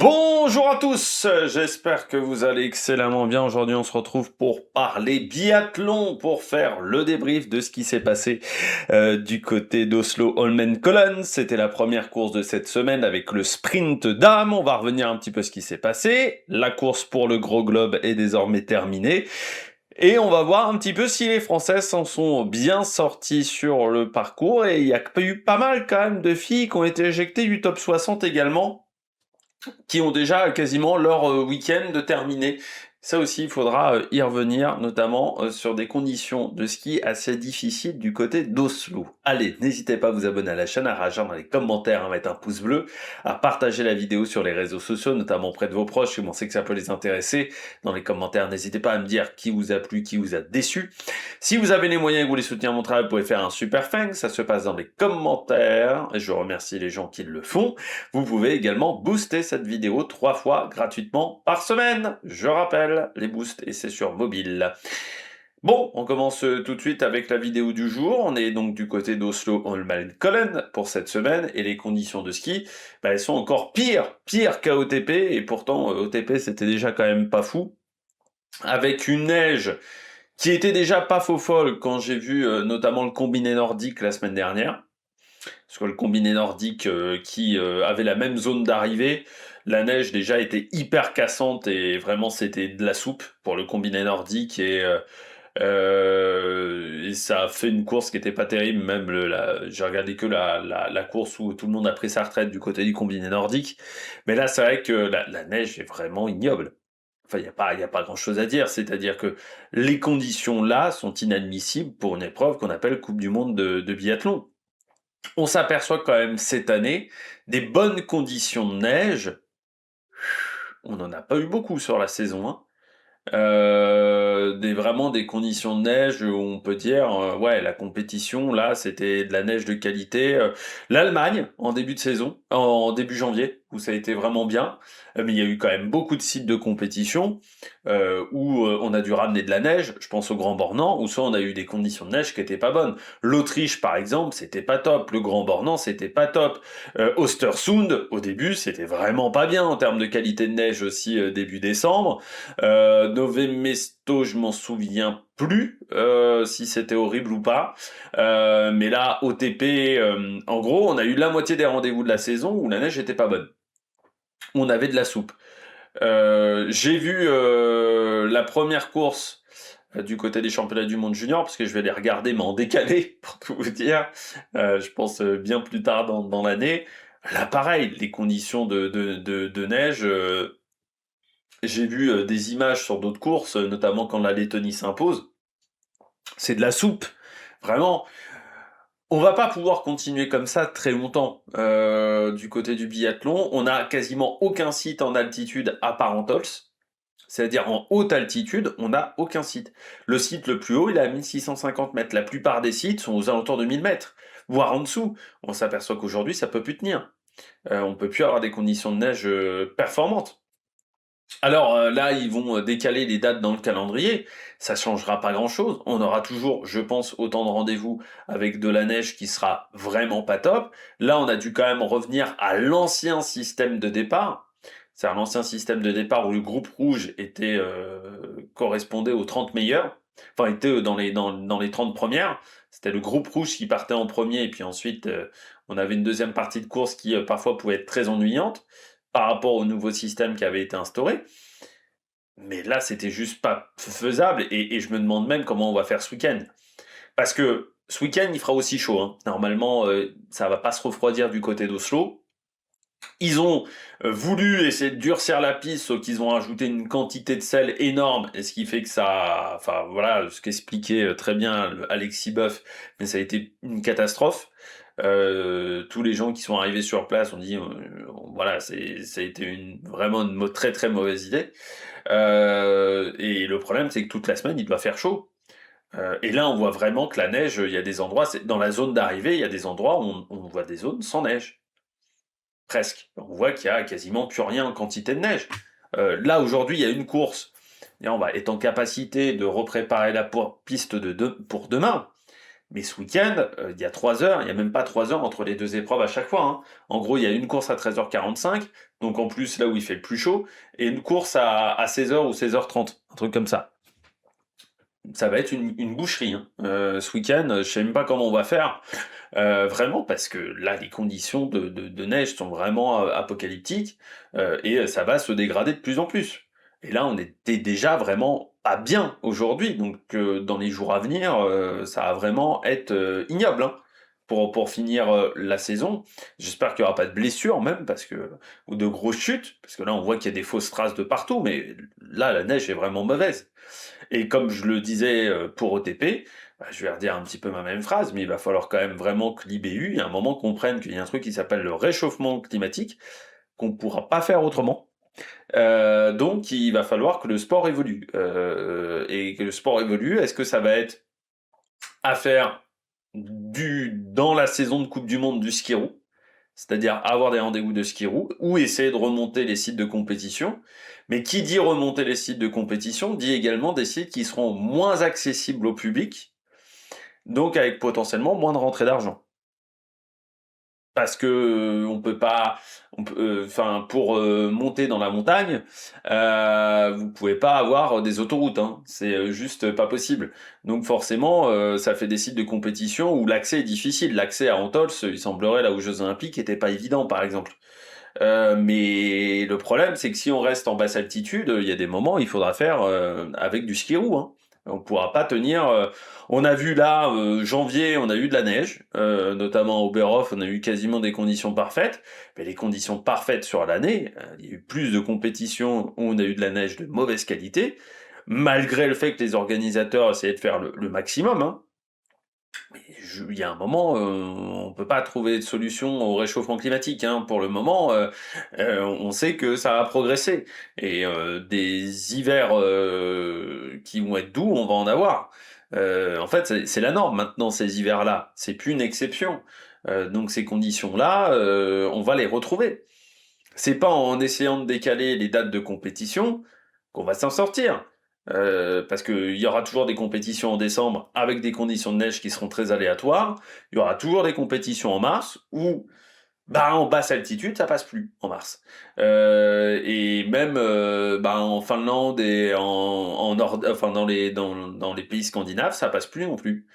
Bonjour à tous, j'espère que vous allez excellemment bien. Aujourd'hui, on se retrouve pour parler biathlon, pour faire le débrief de ce qui s'est passé du côté d'Oslo Holmenkollen. C'était la première course de cette semaine avec le sprint dames. On va revenir un petit peu ce qui s'est passé. La course pour le gros globe est désormais terminée. Et on va voir un petit peu si les Françaises s'en sont bien sorties sur le parcours. Et il y a eu pas mal quand même de filles qui ont été éjectées du top 60 également, qui ont déjà quasiment leur week-end terminé. Ça aussi, il faudra y revenir, notamment sur des conditions de ski assez difficiles du côté d'Oslo. Allez, n'hésitez pas à vous abonner à la chaîne, à réagir dans les commentaires, à mettre un pouce bleu, à partager la vidéo sur les réseaux sociaux, notamment auprès de vos proches, si vous pensez que ça peut les intéresser. Dans les commentaires, n'hésitez pas à me dire qui vous a plu, qui vous a déçu. Si vous avez les moyens et que vous voulez soutenir mon travail, vous pouvez faire un super thanks, ça se passe dans les commentaires, et je remercie les gens qui le font. Vous pouvez également booster cette vidéo 3 fois gratuitement par semaine. Je rappelle, les boosts, et c'est sur mobile. Bon, on commence tout de suite avec la vidéo du jour. On est donc du côté d'Oslo Holmenkollen pour cette semaine, et les conditions de ski, elles sont encore pires qu'à OTP, et pourtant OTP c'était déjà quand même pas fou, avec une neige qui était déjà pas faux folle quand j'ai vu notamment le combiné nordique la semaine dernière. Parce que le combiné nordique qui avait la même zone d'arrivée, la neige déjà était hyper cassante et vraiment c'était de la soupe pour le combiné nordique et ça a fait une course qui était pas terrible. Même j'ai regardé que la course où tout le monde a pris sa retraite du côté du combiné nordique. Mais là, c'est vrai que la neige est vraiment ignoble. Enfin, il y a pas grand-chose à dire. C'est-à-dire que les conditions là sont inadmissibles pour une épreuve qu'on appelle Coupe du Monde de biathlon. On s'aperçoit quand même cette année des bonnes conditions de neige. On n'en a pas eu beaucoup sur la saison, hein. Vraiment des conditions de neige où on peut dire, ouais, la compétition, là, c'était de la neige de qualité. L'Allemagne, en début de saison, en début janvier, où ça a été vraiment bien, mais il y a eu quand même beaucoup de sites de compétition où on a dû ramener de la neige, je pense au Grand Bornand, où soit on a eu des conditions de neige qui étaient pas bonnes. L'Autriche, par exemple, c'était pas top. Le Grand Bornand, c'était pas top. Ostersund, au début, c'était vraiment pas bien en termes de qualité de neige aussi début décembre. Nové Mesto, je m'en souviens plus si c'était horrible ou pas. Mais là, OTP, en gros, on a eu la moitié des rendez-vous de la saison où la neige était pas bonne. On avait de la soupe. J'ai vu la première course du côté des championnats du monde junior, parce que je vais les regarder, mais en décalé, pour tout vous dire. Je pense bien plus tard dans l'année. Là, pareil, les conditions de neige. J'ai vu des images sur d'autres courses, notamment quand la Lettonie s'impose. C'est de la soupe, vraiment. On va pas pouvoir continuer comme ça très longtemps du côté du biathlon. On a quasiment aucun site en altitude à part Antols. C'est-à-dire en haute altitude, on n'a aucun site. Le site le plus haut, il est à 1650 mètres. La plupart des sites sont aux alentours de 1000 mètres, voire en dessous. On s'aperçoit qu'aujourd'hui, ça peut plus tenir. On peut plus avoir des conditions de neige performantes. Alors là, ils vont décaler les dates dans le calendrier. Ça changera pas grand-chose. On aura toujours, je pense, autant de rendez-vous avec de la neige qui sera vraiment pas top. Là, on a dû quand même revenir à l'ancien système de départ. C'est-à-dire l'ancien système de départ où le groupe rouge correspondait aux 30 meilleurs. Enfin, était dans les 30 premières. C'était le groupe rouge qui partait en premier et puis ensuite, on avait une deuxième partie de course qui parfois pouvait être très ennuyante par rapport au nouveau système qui avait été instauré. Mais là, c'était juste pas faisable et je me demande même comment on va faire ce week-end. Parce que ce week-end, il fera aussi chaud, hein. Normalement, ça va pas se refroidir du côté d'Oslo. Ils ont voulu essayer de durcir la piste, sauf qu'ils ont ajouté une quantité de sel énorme, et ce qui fait que ça, enfin voilà, ce qu'expliquait très bien Alexis Boeuf, mais ça a été une catastrophe. Tous les gens qui sont arrivés sur place ont dit, voilà, ça a été vraiment une très très mauvaise idée. Et le problème, c'est que toute la semaine, il doit faire chaud. Et là, on voit vraiment que la neige, il y a des endroits, dans la zone d'arrivée, il y a des endroits où on voit des zones sans neige. Presque. On voit qu'il y a quasiment plus rien en quantité de neige. Là, aujourd'hui, il y a une course. Et on va être en capacité de repréparer la piste pour demain. Mais ce week-end, il y a 3 heures, il y a même pas 3 heures entre les 2 épreuves à chaque fois, hein. En gros, il y a une course à 13h45, donc en plus là où il fait le plus chaud, et une course à 16h ou 16h30, un truc comme ça. Ça va être une boucherie, hein. Ce week-end, je sais même pas comment on va faire, vraiment parce que là, les conditions de neige sont vraiment apocalyptiques, et ça va se dégrader de plus en plus. Et là, on était déjà vraiment pas bien aujourd'hui, donc dans les jours à venir, ça va vraiment être ignoble, hein, pour finir la saison. J'espère qu'il y aura pas de blessures même, parce que ou de grosses chutes, parce que là, on voit qu'il y a des fausses traces de partout, mais là, la neige est vraiment mauvaise. Et comme je le disais pour OTP, bah, je vais redire un petit peu ma même phrase, mais il va falloir quand même vraiment que l'IBU, il y a un moment, comprenne qu'il y a un truc qui s'appelle le réchauffement climatique, qu'on ne pourra pas faire autrement. Donc il va falloir que le sport évolue. Et que le sport évolue, est-ce que ça va être à faire dans la saison de Coupe du Monde du ski roue, c'est-à-dire avoir des rendez-vous de ski roue, ou essayer de remonter les sites de compétition. Mais qui dit remonter les sites de compétition, dit également des sites qui seront moins accessibles au public, donc avec potentiellement moins de rentrée d'argent. Parce que on peut pas, enfin pour monter dans la montagne, vous pouvez pas avoir des autoroutes, hein. C'est juste pas possible. Donc forcément, ça fait des sites de compétition où l'accès est difficile. L'accès à Antols, il semblerait là aux Jeux Olympiques, était pas évident, par exemple. Mais le problème, c'est que si on reste en basse altitude, il y a des moments, il faudra faire avec du ski roue, hein. On pourra pas tenir. On a vu là, janvier, on a eu de la neige, notamment au Oberhof, on a eu quasiment des conditions parfaites. Mais les conditions parfaites sur l'année, il y a eu plus de compétitions où on a eu de la neige de mauvaise qualité, malgré le fait que les organisateurs essayaient de faire le maximum, hein. Il y a un moment, on peut pas trouver de solution au réchauffement climatique, hein. Pour le moment, on sait que ça va progresser et des hivers qui vont être doux, on va en avoir. En fait, c'est la norme maintenant, ces hivers-là. C'est plus une exception. Donc ces conditions-là, on va les retrouver. C'est pas en essayant de décaler les dates de compétition qu'on va s'en sortir. Parce qu'il y aura toujours des compétitions en décembre avec des conditions de neige qui seront très aléatoires. Il y aura toujours des compétitions en mars où, bah, en basse altitude, ça passe plus en mars. Et même bah, en Finlande et enfin dans les pays scandinaves, ça passe plus non plus.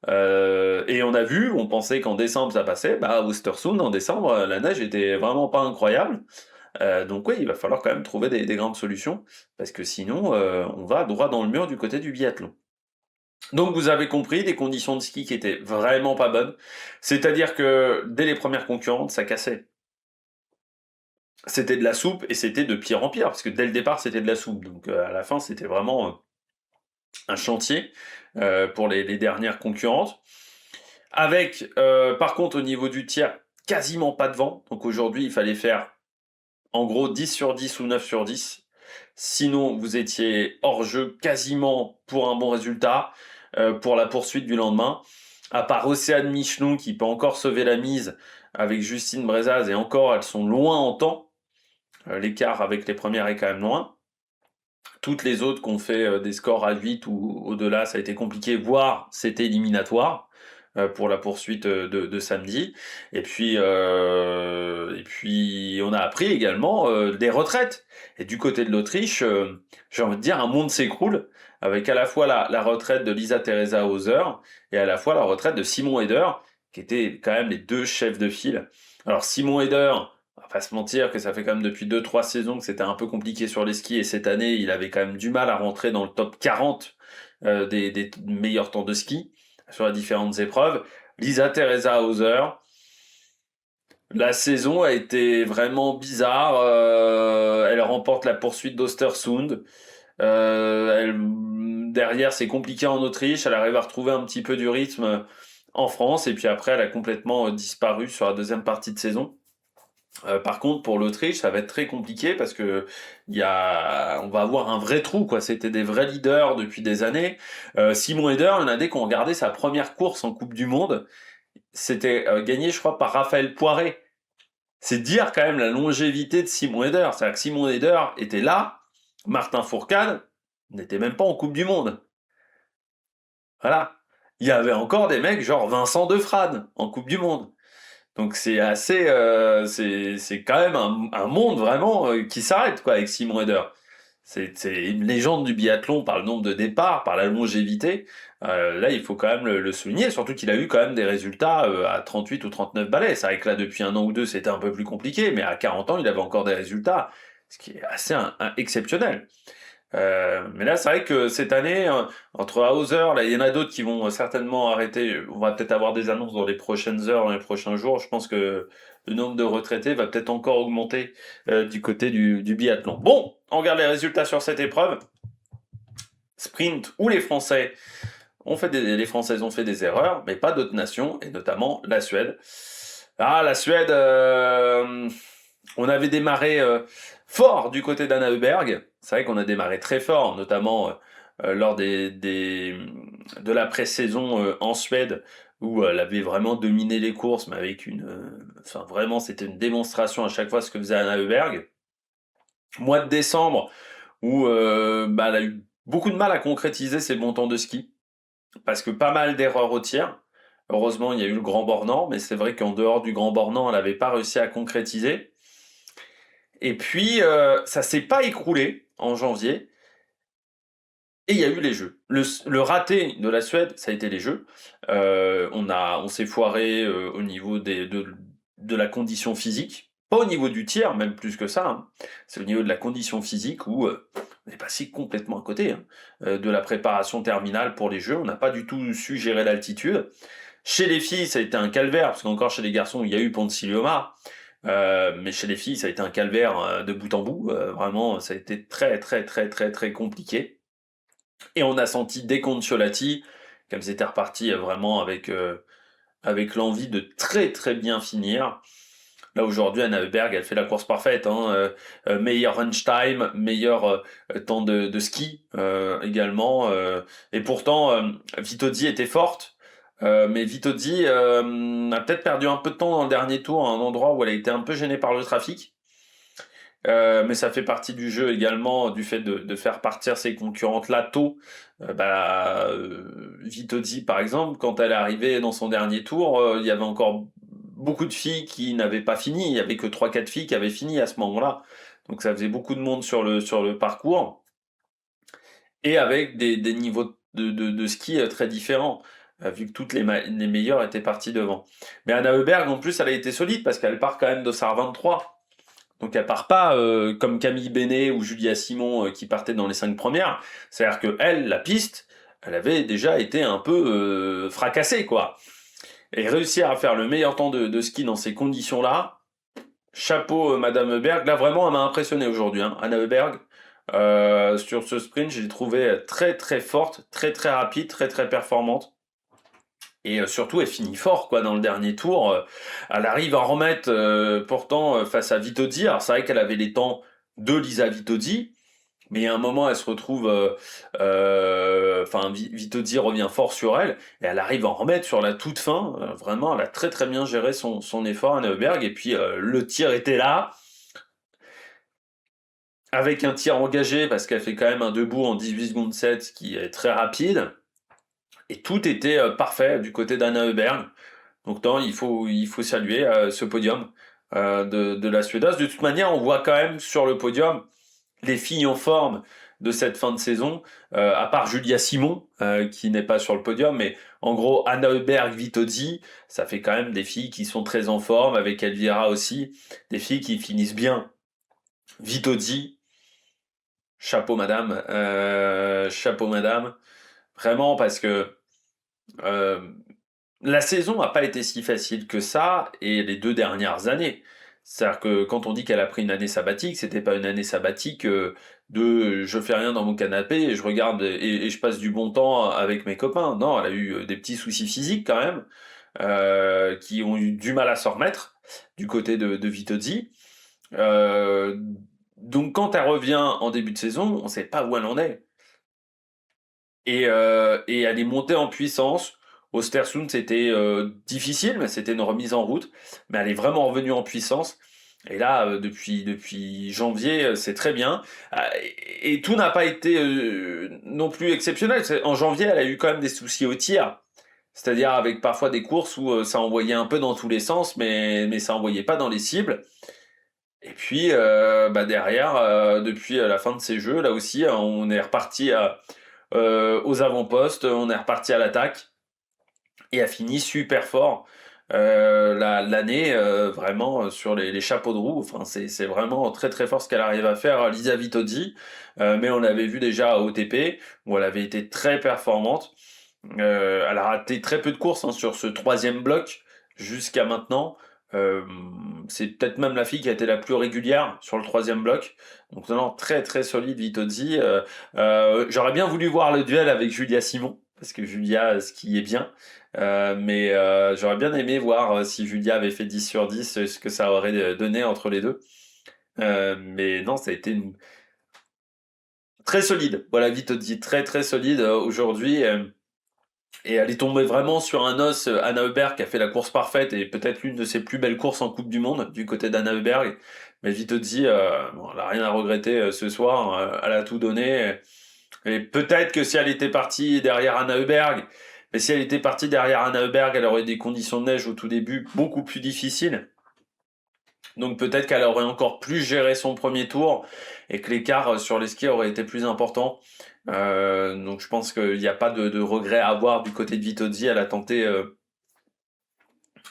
Et on a vu, on pensait qu'en décembre ça passait, bah à Ostersund en décembre, la neige était vraiment pas incroyable. Donc oui, il va falloir quand même trouver des grandes solutions, parce que sinon, on va droit dans le mur du côté du biathlon. Donc vous avez compris, des conditions de ski qui étaient vraiment pas bonnes. C'est-à-dire que dès les premières concurrentes, ça cassait. C'était de la soupe et c'était de pire en pire, parce que dès le départ, c'était de la soupe. Donc à la fin, c'était vraiment un chantier pour les dernières concurrentes. Avec, par contre, au niveau du tir, quasiment pas de vent. Donc aujourd'hui, il fallait faire en gros 10 sur 10 ou 9 sur 10. Sinon, vous étiez hors jeu quasiment pour un bon résultat pour la poursuite du lendemain. À part Océane Michelon qui peut encore sauver la mise avec Justine Brezaz, et encore, elles sont loin en temps. L'écart avec les premières est quand même loin. Toutes les autres qui ont fait des scores à 8 ou au-delà, ça a été compliqué, voire c'était éliminatoire pour la poursuite de samedi. Et puis on a appris également des retraites. Et du côté de l'Autriche, j'ai envie de dire, un monde s'écroule, avec à la fois la retraite de Lisa Teresa Hauser et à la fois la retraite de Simon Eder, qui étaient quand même les deux chefs de file. Alors Simon Eder, on va pas se mentir que ça fait quand même depuis 2-3 saisons que c'était un peu compliqué sur les skis, et cette année, il avait quand même du mal à rentrer dans le top 40 des meilleurs temps de ski sur les différentes épreuves. Lisa Teresa Hauser, la saison a été vraiment bizarre. Elle remporte la poursuite d'Ostersund. Derrière, c'est compliqué en Autriche. Elle arrive à retrouver un petit peu du rythme en France. Et puis après, elle a complètement disparu sur la deuxième partie de saison. Par contre, pour l'Autriche, ça va être très compliqué parce que on va avoir un vrai trou, quoi. C'était des vrais leaders depuis des années. Simon Eder, il y en a des qui ont regardé sa première course en Coupe du Monde. C'était gagné, je crois, par Raphaël Poiré. C'est dire quand même la longévité de Simon Eder. C'est-à-dire que Simon Eder était là, Martin Fourcade n'était même pas en Coupe du Monde. Voilà. il y avait encore des mecs genre Vincent Defrane en Coupe du Monde. Donc c'est assez, c'est quand même un monde vraiment qui s'arrête quoi avec Simon Eder. C'est une légende du biathlon par le nombre de départs, par la longévité. Là, il faut quand même le souligner, surtout qu'il a eu quand même des résultats à 38 ou 39 balais. C'est vrai que là, depuis un an ou deux, c'était un peu plus compliqué, mais à 40 ans, il avait encore des résultats, ce qui est assez exceptionnel. Mais là, c'est vrai que cette année, entre Hauser, là, il y en a d'autres qui vont certainement arrêter. On va peut-être avoir des annonces dans les prochaines heures, dans les prochains jours. Je pense que le nombre de retraités va peut-être encore augmenter du côté du biathlon. Bon, on regarde les résultats sur cette épreuve. Sprint où les Français les Françaises ont fait des erreurs, mais pas d'autres nations, et notamment la Suède. Ah, la Suède, on avait démarré fort du côté d'Anna Heuberg. C'est vrai qu'on a démarré très fort, notamment lors de la pré-saison en Suède, où elle avait vraiment dominé les courses, mais avec enfin vraiment, c'était une démonstration à chaque fois ce que faisait Anna Heuberg. Mois de décembre, où elle a eu beaucoup de mal à concrétiser ses bons temps de ski, parce que pas mal d'erreurs au tir. Heureusement, il y a eu le Grand Bornand, mais c'est vrai qu'en dehors du Grand Bornand, elle n'avait pas réussi à concrétiser. Et puis, ça s'est pas écroulé en janvier, et il y a eu les Jeux. Le raté de la Suède, ça a été les Jeux. On s'est foiré au niveau de la condition physique. Pas au niveau du tir, même plus que ça, hein. C'est au niveau de la condition physique où on est passé complètement à côté, hein. De la préparation terminale pour les Jeux. On n'a pas du tout su gérer l'altitude. Chez les filles, ça a été un calvaire, parce qu'encore chez les garçons, il y a eu Pontsilioma. Mais chez les filles, ça a été un calvaire de bout en bout. Vraiment, ça a été très, très, très, très, très compliqué. Et on a senti dès Ciolati, comme c'était reparti vraiment avec l'envie de très, très bien finir. Là, aujourd'hui, Anna Heuberg, elle fait la course parfaite, hein. Meilleur runch time, meilleur temps de ski également. Et pourtant, Vitozzi était forte. Mais Vitozzi a peut-être perdu un peu de temps dans le dernier tour, à un endroit où elle a été un peu gênée par le trafic. Mais ça fait partie du jeu également, du fait de faire partir ses concurrentes là tôt. Vitozzi, par exemple, quand elle est arrivée dans son dernier tour, il y avait encore beaucoup de filles qui n'avaient pas fini. Il y avait que 3-4 filles qui avaient fini à ce moment-là. Donc ça faisait beaucoup de monde sur le parcours. Et avec des niveaux de ski très différents, vu que toutes les meilleures étaient parties devant. Mais Anna Heuberg, en plus, elle a été solide parce qu'elle part quand même d'Ossard 23. Donc elle part pas comme Camille Benet ou Julia Simon qui partaient dans les 5 premières. C'est-à-dire que elle, la piste, elle avait déjà été un peu fracassée, quoi. Et réussir à faire le meilleur temps de ski dans ces conditions-là, chapeau Madame Heuberg. Là vraiment, elle m'a impressionné aujourd'hui, hein. Anna Heuberg, sur ce sprint, je l'ai trouvée très très forte, très très rapide, très très performante. Et surtout, elle finit fort quoi dans le dernier tour. Elle arrive à en remettre pourtant face à Vitozzi. Alors c'est vrai qu'elle avait les temps de Lisa Vitozzi, mais il y a un moment, elle se retrouve, enfin Vitozzi revient fort sur elle et elle arrive à en remettre sur la toute fin. Vraiment, elle a très très bien géré son effort à Neuberg. Et puis le tir était là. Avec un tir engagé, parce qu'elle fait quand même un debout en 18 secondes 7, qui est très rapide. Et tout était parfait du côté d'Anna Heuberg. Donc non, il faut saluer ce podium de la Suédoise. De toute manière, on voit quand même sur le podium les filles en forme de cette fin de saison, à part Julia Simon, qui n'est pas sur le podium, mais en gros, Anna Heuberg, Vitozzi, ça fait quand même des filles qui sont très en forme, avec Elvira aussi, des filles qui finissent bien. Vitozzi, chapeau madame, vraiment parce que euh, la saison n'a pas été si facile que ça, et les 2 dernières années. C'est-à-dire que quand on dit qu'elle a pris une année sabbatique, c'était pas une année sabbatique de je fais rien dans mon canapé et je regarde et je passe du bon temps avec mes copains. Non, elle a eu des petits soucis physiques quand même, qui ont eu du mal à s'en remettre du côté de Vitozzi. Euh, donc quand elle revient en début de saison, on sait pas où elle en est. Et elle est montée en puissance. Ostersund, c'était difficile, mais c'était une remise en route. Mais elle est vraiment revenue en puissance. Et là, depuis janvier, c'est très bien. Et tout n'a pas été non plus exceptionnel. En janvier, elle a eu quand même des soucis au tir. C'est-à-dire avec parfois des courses où ça envoyait un peu dans tous les sens, mais ça envoyait pas dans les cibles. Et puis derrière, depuis la fin de ces jeux, là aussi, on est reparti aux avant-postes, on est reparti à l'attaque et a fini super fort l'année vraiment sur les chapeaux de roue. Enfin, c'est vraiment très très fort ce qu'elle arrive à faire, Lisa Vitozzi. Mais on l'avait vu déjà à OTP où elle avait été très performante. Elle a raté très peu de courses hein, sur ce troisième bloc jusqu'à maintenant. Euh, c'est peut-être même la fille qui a été la plus régulière sur le troisième bloc. Donc non, très très solide Vitozzi. J'aurais bien voulu voir le duel avec Julia Simon parce que Julia skie est bien. Mais j'aurais bien aimé voir si Julia avait fait 10 sur 10, ce que ça aurait donné entre les deux. Mais non, ça a été très solide. Voilà, Vitozzi, très très solide aujourd'hui. Et elle est tombée vraiment sur un os. Anna Heuberg qui a fait la course parfaite et peut-être l'une de ses plus belles courses en Coupe du Monde du côté d'Anna Heuberg. Mais Vitozzi, bon, elle a rien à regretter ce soir. Elle a tout donné. Et peut-être que si elle était partie derrière Anna Heuberg, mais si elle était partie derrière Anna Heuberg, elle aurait des conditions de neige au tout début beaucoup plus difficiles. Donc peut-être qu'elle aurait encore plus géré son premier tour et que l'écart sur les skis aurait été plus important. Donc je pense qu'il n'y a pas de regret à avoir du côté de Vitozzi. Elle a tenté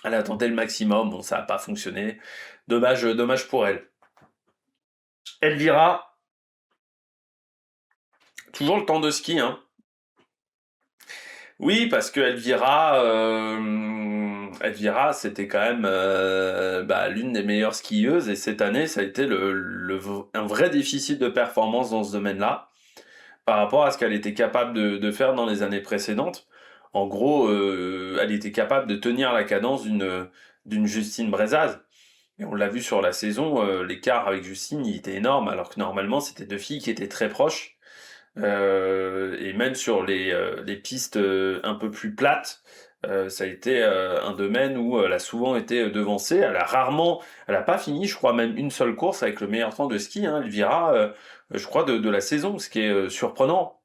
le maximum. Bon, ça n'a pas fonctionné. Dommage pour elle. Elvira, toujours le temps de ski, hein. Oui, parce que Elvira, c'était quand même l'une des meilleures skieuses et cette année, ça a été un vrai déficit de performance dans ce domaine-là par rapport à ce qu'elle était capable de faire dans les années précédentes. En gros, elle était capable de tenir la cadence d'une Justine Brezaz. Et on l'a vu sur la saison, l'écart avec Justine, il était énorme, alors que normalement, c'était deux filles qui étaient très proches. Et même sur les pistes un peu plus plates, ça a été un domaine où elle a souvent été devancée. Elle a pas fini, je crois, même une seule course avec le meilleur temps de ski, hein, Elvira, je crois, de la saison, ce qui est surprenant.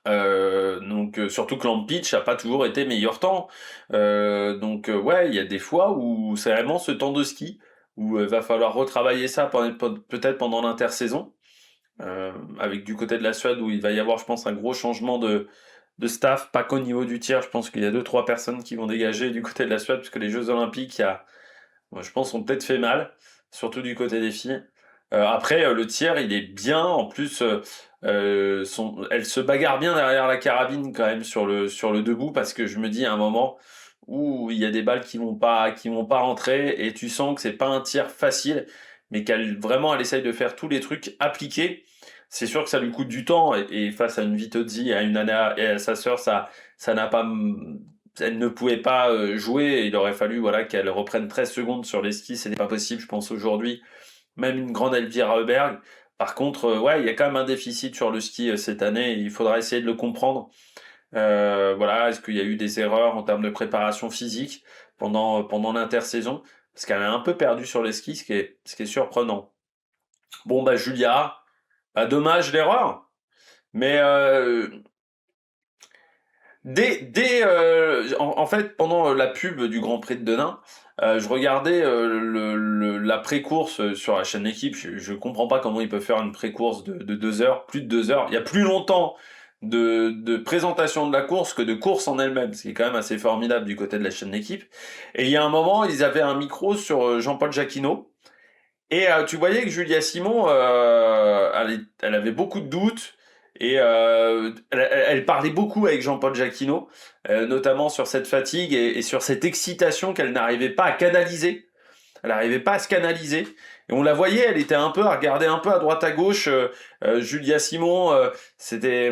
Surtout que Lampitch a pas toujours été meilleur temps. Ouais, il y a des fois où c'est vraiment ce temps de ski où il va falloir retravailler ça peut-être pendant l'intersaison. Avec du côté de la Suède où il va y avoir, je pense, un gros changement de staff, pas qu'au niveau du tir. Je pense qu'il y a deux, trois personnes qui vont dégager du côté de la Suède, puisque les Jeux Olympiques, moi, je pense, ont peut-être fait mal, surtout du côté des filles. Après, le tir, il est bien. En plus, elle se bagarre bien derrière la carabine quand même sur le debout, parce que je me dis à un moment où il y a des balles qui vont pas rentrer, et tu sens que c'est pas un tir facile, mais elle essaye de faire tous les trucs appliqués. C'est sûr que ça lui coûte du temps, et face à une Vitozzi, à une Anna et à sa sœur, ça n'a pas, elle ne pouvait pas jouer. Il aurait fallu voilà qu'elle reprenne 13 secondes sur les skis, ce n'est pas possible, je pense aujourd'hui. Même une grande Elvira Heuberg. Par contre, ouais, il y a quand même un déficit sur le ski cette année. Et il faudra essayer de le comprendre. Voilà, est-ce qu'il y a eu des erreurs en termes de préparation physique pendant l'intersaison? Parce qu'elle a un peu perdu sur les skis, ce qui est surprenant. Bon, bah Julia, dommage l'erreur. Mais en fait, pendant la pub du Grand Prix de Denain, je regardais la pré-course sur la chaîne Équipe. Je comprends pas comment ils peuvent faire une pré-course de 2 heures, plus de 2 heures. Il y a plus longtemps de présentation de la course que de course en elle-même, ce qui est quand même assez formidable du côté de la chaîne Équipe. Et il y a un moment, ils avaient un micro sur Jean-Paul Jacquinot. Et tu voyais que Julia Simon, elle avait beaucoup de doutes et elle parlait beaucoup avec Jean-Paul Jacquinot, notamment sur cette fatigue et sur cette excitation qu'elle n'arrivait pas à canaliser. Elle n'arrivait pas à se canaliser. Et on la voyait, elle était un peu à regarder un peu à droite à gauche. Julia Simon, c'était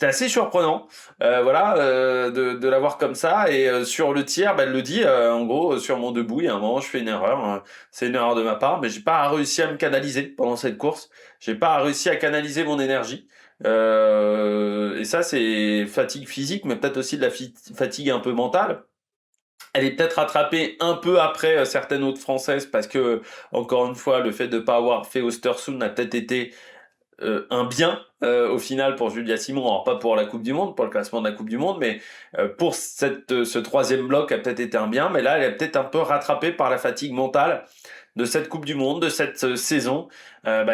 assez surprenant, voilà, de la voir comme ça. Et sur le tir, elle le dit, en gros, sur mon debout, il y a un moment, je fais une erreur. Hein. C'est une erreur de ma part, mais j'ai pas réussi à me canaliser pendant cette course. J'ai pas réussi à canaliser mon énergie. Et ça, c'est fatigue physique, mais peut-être aussi de la fatigue un peu mentale. Elle est peut-être rattrapée un peu après certaines autres françaises parce que, encore une fois, le fait de ne pas avoir fait Ostersund a peut-être été un bien au final pour Julia Simon. Alors pas pour la Coupe du Monde, pour le classement de la Coupe du Monde, mais pour ce troisième bloc a peut-être été un bien. Mais là, elle est peut-être un peu rattrapée par la fatigue mentale de cette Coupe du Monde, de cette saison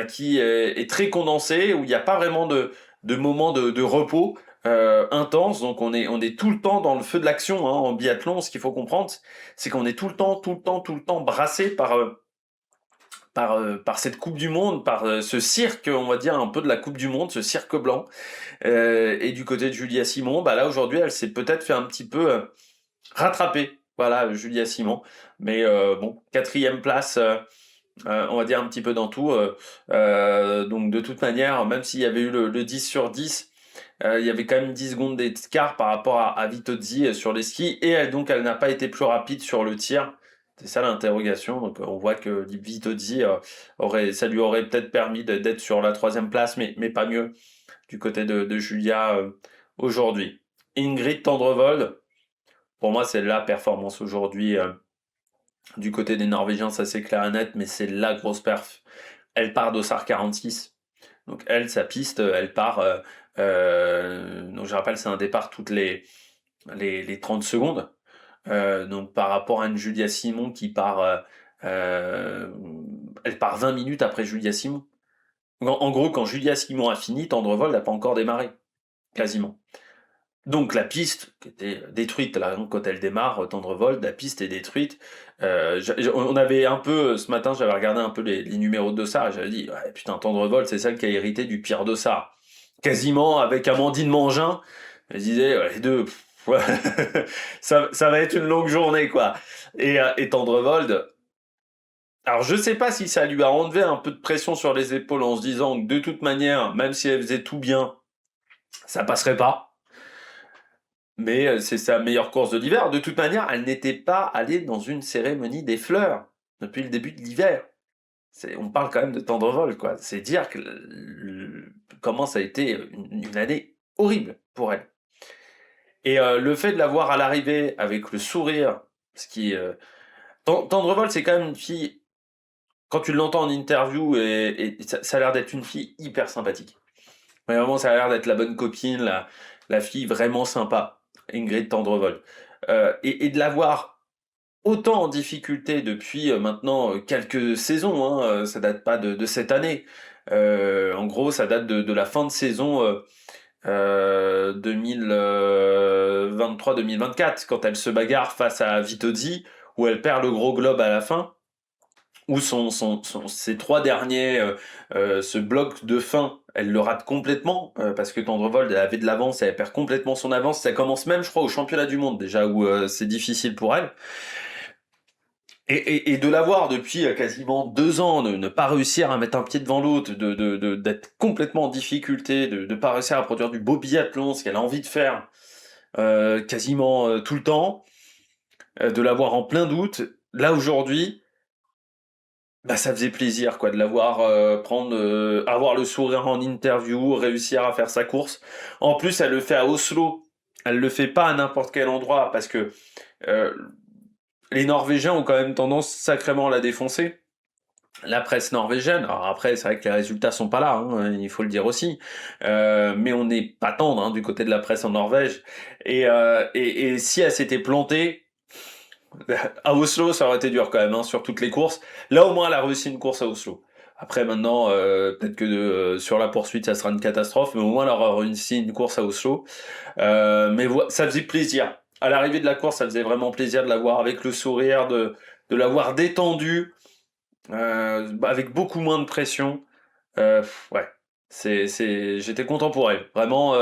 qui est très condensée, où il n'y a pas vraiment de moments de repos intense. Donc on est tout le temps dans le feu de l'action en biathlon. Ce qu'il faut comprendre, c'est qu'on est tout le temps brassé par cette Coupe du Monde, par ce cirque, on va dire un peu de la Coupe du Monde, ce cirque blanc. Et du côté de Julia Simon, là aujourd'hui, elle s'est peut-être fait un petit peu rattraper. Voilà, Julia Simon. Mais bon, quatrième place, on va dire un petit peu dans tout. Donc de toute manière, même s'il y avait eu le 10 sur 10, il y avait quand même 10 secondes d'écart par rapport à Vitozzi sur les skis. Et donc elle n'a pas été plus rapide sur le tir. C'est ça l'interrogation. Donc on voit que Vitozzi ça lui aurait peut-être permis d'être sur la troisième place, mais pas mieux du côté de Julia aujourd'hui. Ingrid Tendrevold, pour moi c'est la performance aujourd'hui du côté des Norvégiens, ça c'est clair et net, mais c'est la grosse perf. Elle part d'Ossard 46. Donc elle, sa piste, elle part. Donc je rappelle, c'est un départ toutes les 30 secondes. Donc par rapport à une Julia Simon qui part, elle part 20 minutes après Julia Simon. En gros, quand Julia Simon a fini, Tendrevold n'a pas encore démarré, quasiment. Donc la piste qui était détruite là, quand elle démarre, Tendrevold, la piste est détruite. On avait un peu, ce matin, j'avais regardé un peu les numéros de Dossard et j'avais dit, ouais, putain, Tendrevold, c'est celle qui a hérité du pire Dossard. Quasiment avec Amandine Mangin. Je disais, ouais, les deux, ouais, ça va être une longue journée, quoi. Et Tendrevold, alors je sais pas si ça lui a enlevé un peu de pression sur les épaules en se disant que de toute manière, même si elle faisait tout bien, ça passerait pas. Mais c'est sa meilleure course de l'hiver. De toute manière, elle n'était pas allée dans une cérémonie des fleurs depuis le début de l'hiver. On parle quand même de Tendrevol, quoi. C'est dire comment ça a été une année horrible pour elle. Et le fait de la voir à l'arrivée avec le sourire, ce qui... Tendrevol, c'est quand même une fille, quand tu l'entends en interview, et ça a l'air d'être une fille hyper sympathique. Mais vraiment, ça a l'air d'être la bonne copine, la fille vraiment sympa, Ingrid Tendrevol. Et de la voir autant en difficulté depuis maintenant quelques saisons, hein, ça date pas de cette année. En gros, ça date de la fin de saison 2023-2024, quand elle se bagarre face à Vitozzi, où elle perd le gros globe à la fin, où ses trois derniers, ce bloc de fin, elle le rate complètement, parce que Tendrevol elle avait de l'avance, elle perd complètement son avance. Ça commence même, je crois, au championnat du monde déjà, où c'est difficile pour elle. Et de l'avoir depuis quasiment 2 ans, de ne pas réussir à mettre un pied devant l'autre, d'être complètement en difficulté, de ne pas réussir à produire du beau biathlon, ce qu'elle a envie de faire quasiment tout le temps, de l'avoir en plein doute, là aujourd'hui, ça faisait plaisir quoi de l'avoir avoir le sourire en interview, réussir à faire sa course. En plus, elle le fait à Oslo. Elle le fait pas à n'importe quel endroit parce que euh, les Norvégiens ont quand même tendance sacrément à la défoncer. La presse norvégienne, alors après c'est vrai que les résultats sont pas là, hein, il faut le dire aussi, mais on n'est pas tendre du côté de la presse en Norvège. Et si elle s'était plantée, à Oslo, ça aurait été dur quand même, sur toutes les courses. Là, au moins, elle a réussi une course à Oslo. Après, maintenant, peut-être que sur la poursuite, ça sera une catastrophe, mais au moins, elle aura réussi une course à Oslo. Mais ça faisait plaisir. À l'arrivée de la course, ça faisait vraiment plaisir de la voir avec le sourire, de l'avoir détendue, avec beaucoup moins de pression. Ouais, j'étais content pour elle. Vraiment,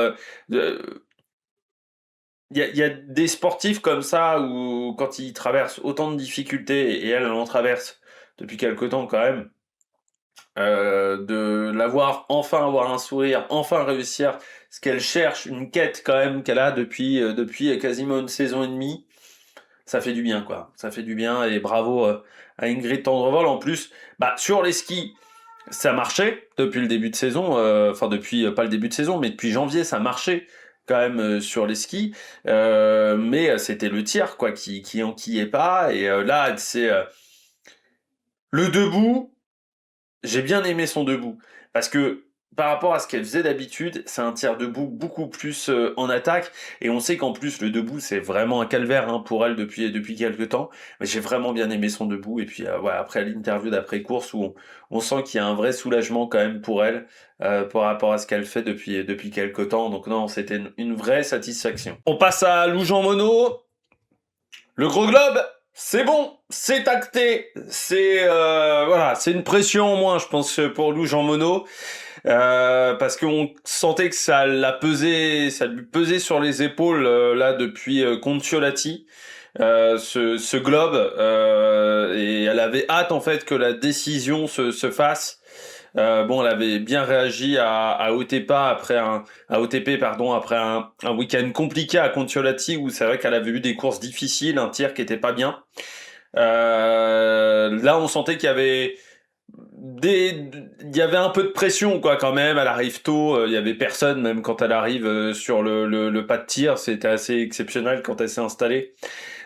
il y a des sportifs comme ça où quand ils traversent autant de difficultés, et elle en traverse depuis quelque temps quand même, de la voir enfin avoir un sourire, enfin réussir ce qu'elle cherche, une quête quand même qu'elle a depuis quasiment une saison et demie, ça fait du bien quoi. Ça fait du bien et bravo à Ingrid Tendrevol. En plus, sur les skis, ça marchait depuis le début de saison, enfin depuis pas le début de saison, mais depuis janvier ça marchait quand même sur les skis, mais c'était le tir quoi qui enquillait pas. Et là c'est le debout. J'ai bien aimé son debout parce que par rapport à ce qu'elle faisait d'habitude, c'est un tir debout beaucoup plus en attaque. Et on sait qu'en plus, le debout, c'est vraiment un calvaire hein, pour elle depuis quelques temps. Mais j'ai vraiment bien aimé son debout. Et puis, ouais, après l'interview d'après-course, où on sent qu'il y a un vrai soulagement quand même pour elle par rapport à ce qu'elle fait depuis quelques temps. Donc non, c'était une vraie satisfaction. On passe à Lou Jean Monod. Le gros globe, c'est bon, c'est acté, voilà, c'est une pression en moins, je pense, pour Lou Jean Monod, parce qu'on sentait que ça lui pesait sur les épaules là depuis Conciolati, ce globe, et elle avait hâte en fait que la décision se fasse. Bon, elle avait bien réagi à OTP à OTP pardon après un week-end compliqué à Conciolati où c'est vrai qu'elle avait eu des courses difficiles, un tir qui était pas bien. Là, on sentait il y avait un peu de pression quoi quand même. Elle arrive tôt, il y avait personne même quand elle arrive sur le pas de tir. C'était assez exceptionnel quand elle s'est installée.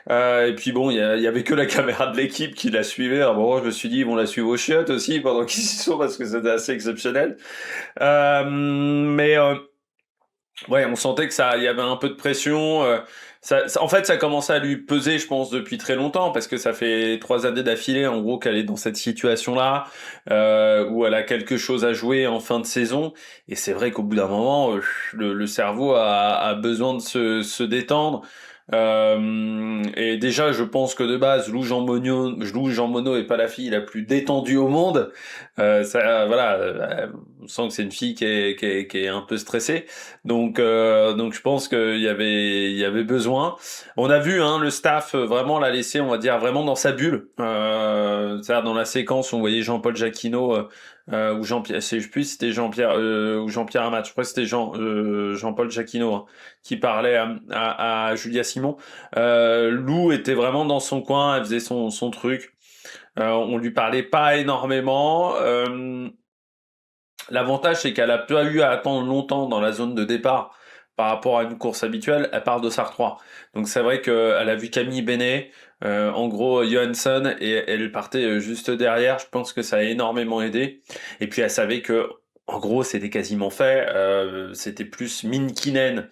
Et puis bon, il y avait que la caméra de l'équipe qui la suivait. Alors bon, je me suis dit, ils vont la suivre aux chiottes aussi pendant qu'ils y sont parce que c'était assez exceptionnel. Mais ouais, on sentait que il y avait un peu de pression. En fait, ça commençait à lui peser, je pense, depuis très longtemps parce que ça fait 3 années d'affilée, en gros, qu'elle est dans cette situation-là où elle a quelque chose à jouer en fin de saison. Et c'est vrai qu'au bout d'un moment, le cerveau a besoin de se détendre. Et déjà, je pense que de base, Lou Jean Monod est pas la fille la plus détendue au monde. Voilà, on sent que c'est une fille qui est un peu stressée. Donc je pense il y avait besoin. On a vu hein, le staff vraiment la laisser, on va dire, vraiment dans sa bulle. C'est-à-dire dans la séquence, on voyait Jean-Paul Jacquinot ou Jean-Pierre, je sais plus si c'était Jean-Pierre ou Jean-Pierre Amat. Je crois que c'était Jean-Paul Jacquinot hein, qui parlait à Julia Simon. Lou était vraiment dans son coin, elle faisait son truc. On lui parlait pas énormément. L'avantage, c'est qu'elle a pas eu à attendre longtemps dans la zone de départ par rapport à une course habituelle. Elle part de Sar 3. Donc c'est vrai qu'elle a vu Camille Benet, en gros Johansson, et elle partait juste derrière. Je pense que ça a énormément aidé. Et puis elle savait que, en gros, c'était quasiment fait. C'était plus Minkinen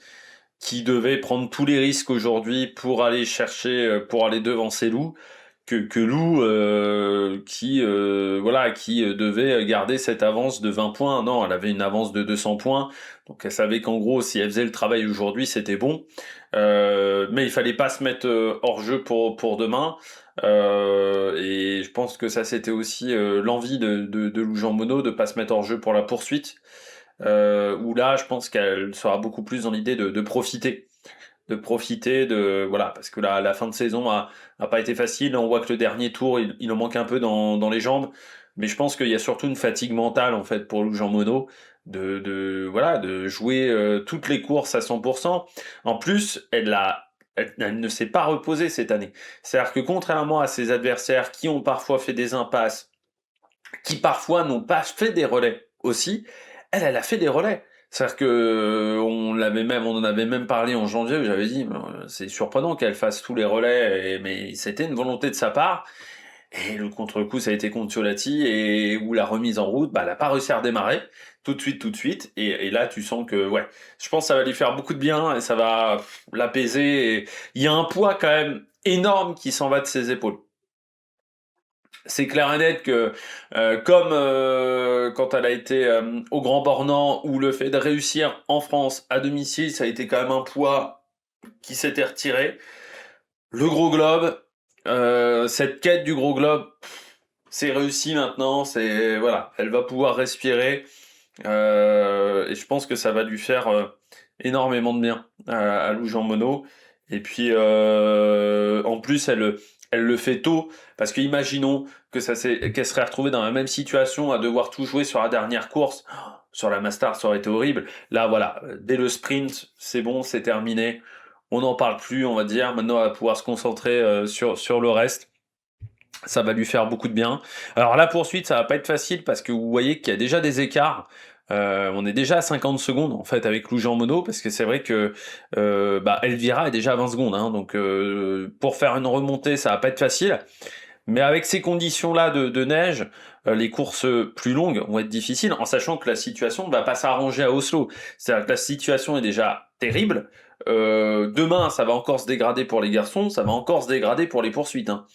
qui devait prendre tous les risques aujourd'hui pour aller chercher, pour aller devancer Lou que Lou qui devait garder cette avance de 20 points. Non, elle avait une avance de 200 points. Donc elle savait qu'en gros, si elle faisait le travail aujourd'hui, c'était bon. Mais il fallait pas se mettre hors jeu pour demain. Et je pense que ça, c'était aussi l'envie de Lou Jean Monod de pas se mettre hors jeu pour la poursuite. Où là, je pense qu'elle sera beaucoup plus dans l'idée de profiter voilà parce que la fin de saison a pas été facile. On voit que le dernier tour il en manque un peu dans les jambes, mais je pense qu'il y a surtout une fatigue mentale en fait pour Lou Jean Monod de jouer toutes les courses à 100%. En plus elle ne s'est pas reposée cette année, c'est-à-dire que contrairement à ses adversaires qui ont parfois fait des impasses, qui parfois n'ont pas fait des relais aussi, elle a fait des relais. C'est-à-dire que on en avait même parlé en janvier où j'avais dit, c'est surprenant qu'elle fasse tous les relais, mais c'était une volonté de sa part. Et le contre-coup, ça a été Conciolati et où la remise en route, bah, elle a pas réussi à redémarrer tout de suite. Et là, tu sens que, ouais, je pense que ça va lui faire beaucoup de bien et ça va l'apaiser. Et il y a un poids quand même énorme qui s'en va de ses épaules. C'est clair et net que, comme quand elle a été au Grand Bornand, où le fait de réussir en France à domicile, ça a été quand même un poids qui s'était retiré. Le gros globe, cette quête du gros globe, c'est réussi maintenant. C'est voilà, elle va pouvoir respirer et je pense que ça va lui faire énormément de bien à Lou Jean Monod. Et puis en plus, elle le fait tôt parce que imaginons qu'elle serait retrouvée dans la même situation à devoir tout jouer sur la dernière course. Sur la Mastart, ça aurait été horrible. Là, voilà, dès le sprint, c'est bon, c'est terminé. On n'en parle plus, on va dire. Maintenant, elle va pouvoir se concentrer sur le reste. Ça va lui faire beaucoup de bien. Alors la poursuite, ça va pas être facile parce que vous voyez qu'il y a déjà des écarts. On est déjà à 50 secondes en fait avec Lou Jean Monod parce que c'est vrai que Elvira est déjà à 20 secondes. Hein, donc pour faire une remontée, ça va pas être facile. Mais avec ces conditions-là de neige, les courses plus longues vont être difficiles, en sachant que la situation ne va pas s'arranger à Oslo. C'est-à-dire que la situation est déjà terrible. Demain, ça va encore se dégrader pour les garçons, ça va encore se dégrader pour les poursuites, hein.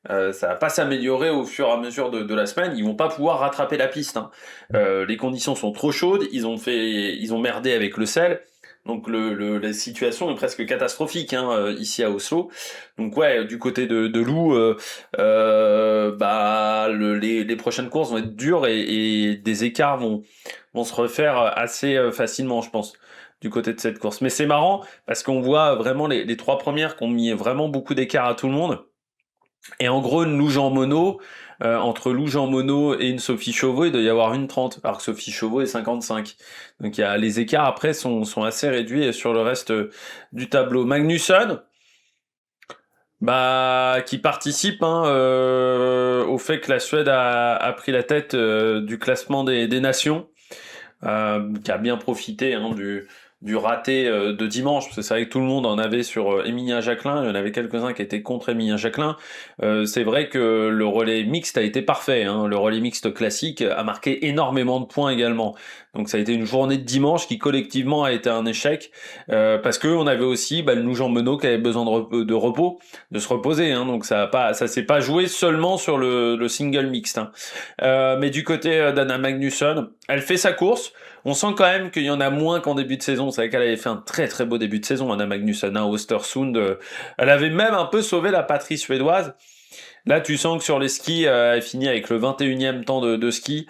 Ça va pas s'améliorer au fur et à mesure de la semaine. Ils vont pas pouvoir rattraper la piste, hein. Les conditions sont trop chaudes. Ils ont merdé avec le sel. Donc la situation est presque catastrophique, hein, ici à Oslo. Donc ouais, du côté de Lou, bah les prochaines courses vont être dures et des écarts vont se refaire assez facilement, je pense, du côté de cette course. Mais c'est marrant parce qu'on voit vraiment les trois premières qui ont mis vraiment beaucoup d'écart à tout le monde. Et en gros, une Louge en mono, entre Louge en mono et une Sophie Chauveau, il doit y avoir une 30, alors que Sophie Chauveau est 55. Donc les écarts après sont assez réduits sur le reste du tableau. Magnusson, bah, qui participe, hein, au fait que la Suède a pris la tête du classement des nations, qui a bien profité, hein, du raté de dimanche, parce que c'est vrai que tout le monde en avait sur Emilia Jacquelin, il y en avait quelques-uns qui étaient contre Emilia Jacquelin. C'est vrai que le relais mixte a été parfait, hein. Le relais mixte classique a marqué énormément de points également. Donc ça a été une journée de dimanche qui collectivement a été un échec, parce que on avait aussi le Nougeant Menot qui avait besoin de repos, de se reposer, hein. Donc ça s'est pas joué seulement sur le single mixte, hein. Mais du côté d'Anna Magnusson, elle fait sa course. On sent quand même qu'il y en a moins qu'en début de saison. C'est vrai qu'elle avait fait un très très beau début de saison, Anna Magnusson, hein, Östersund. Elle avait même un peu sauvé la patrie suédoise. Là, tu sens que sur les skis, elle finit avec le 21e temps de ski.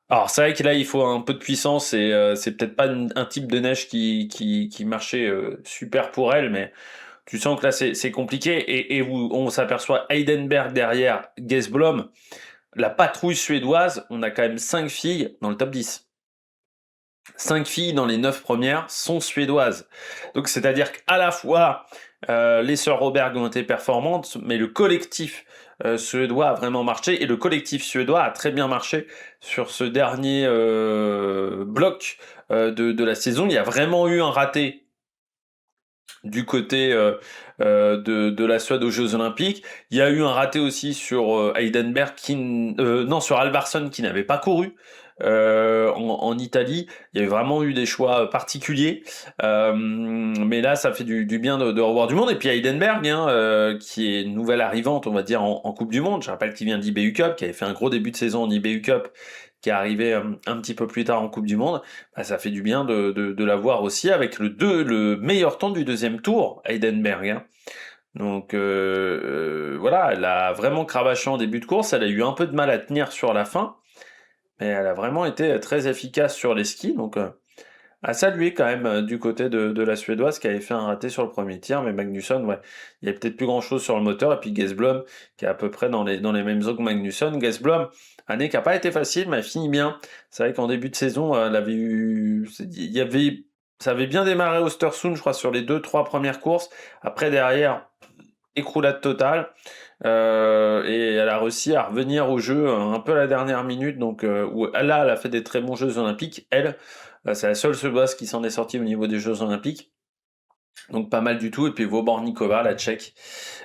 Alors c'est vrai que là, il faut un peu de puissance et c'est peut-être pas un type de neige qui marchait super pour elle, mais tu sens que là, c'est compliqué. Et où on s'aperçoit Heidenberg derrière Gesblom. La patrouille suédoise, on a quand même 5 filles dans le top 10. 5 filles dans les 9 premières sont suédoises. Donc c'est-à-dire qu'à la fois les sœurs Robert ont été performantes, mais le collectif suédois a vraiment marché et le collectif suédois a très bien marché sur ce dernier bloc de la saison. Il y a vraiment eu un raté du côté de la Suède aux Jeux Olympiques. Il y a eu un raté aussi sur Heidenberg, non, sur Alvarsson qui n'avait pas couru en Italie. Il y avait vraiment eu des choix particuliers. Mais là, ça fait du bien de revoir du monde. Et puis Heidenberg, hein, qui est nouvelle arrivante, on va dire, en Coupe du Monde. Je rappelle qu'il vient d'IBU Cup, qui avait fait un gros début de saison en IBU Cup, qui est arrivé un petit peu plus tard en Coupe du Monde. Bah, ça fait du bien de la voir aussi avec le meilleur temps du deuxième tour, Heidenberg, hein. Donc voilà, elle a vraiment cravaché en début de course, elle a eu un peu de mal à tenir sur la fin, mais elle a vraiment été très efficace sur les skis, donc à saluer quand même du côté de la Suédoise qui avait fait un raté sur le premier tir, mais Magnusson, ouais, il y a peut-être plus grand-chose sur le moteur, et puis Gesblom qui est à peu près dans les mêmes eaux que Magnusson. Gesblom, année qui n'a pas été facile, mais elle finit bien. C'est vrai qu'en début de saison, elle avait eu... Ça avait bien démarré au Östersund, je crois, sur les 2-3 premières courses. Après, derrière, écroulade totale. Et elle a réussi à revenir au jeu un peu à la dernière minute, donc où elle a fait des très bons Jeux Olympiques. Elle, c'est la seule Suédoise qui s'en est sortie au niveau des Jeux Olympiques. Donc pas mal du tout. Et puis Vobornikova, la Tchèque,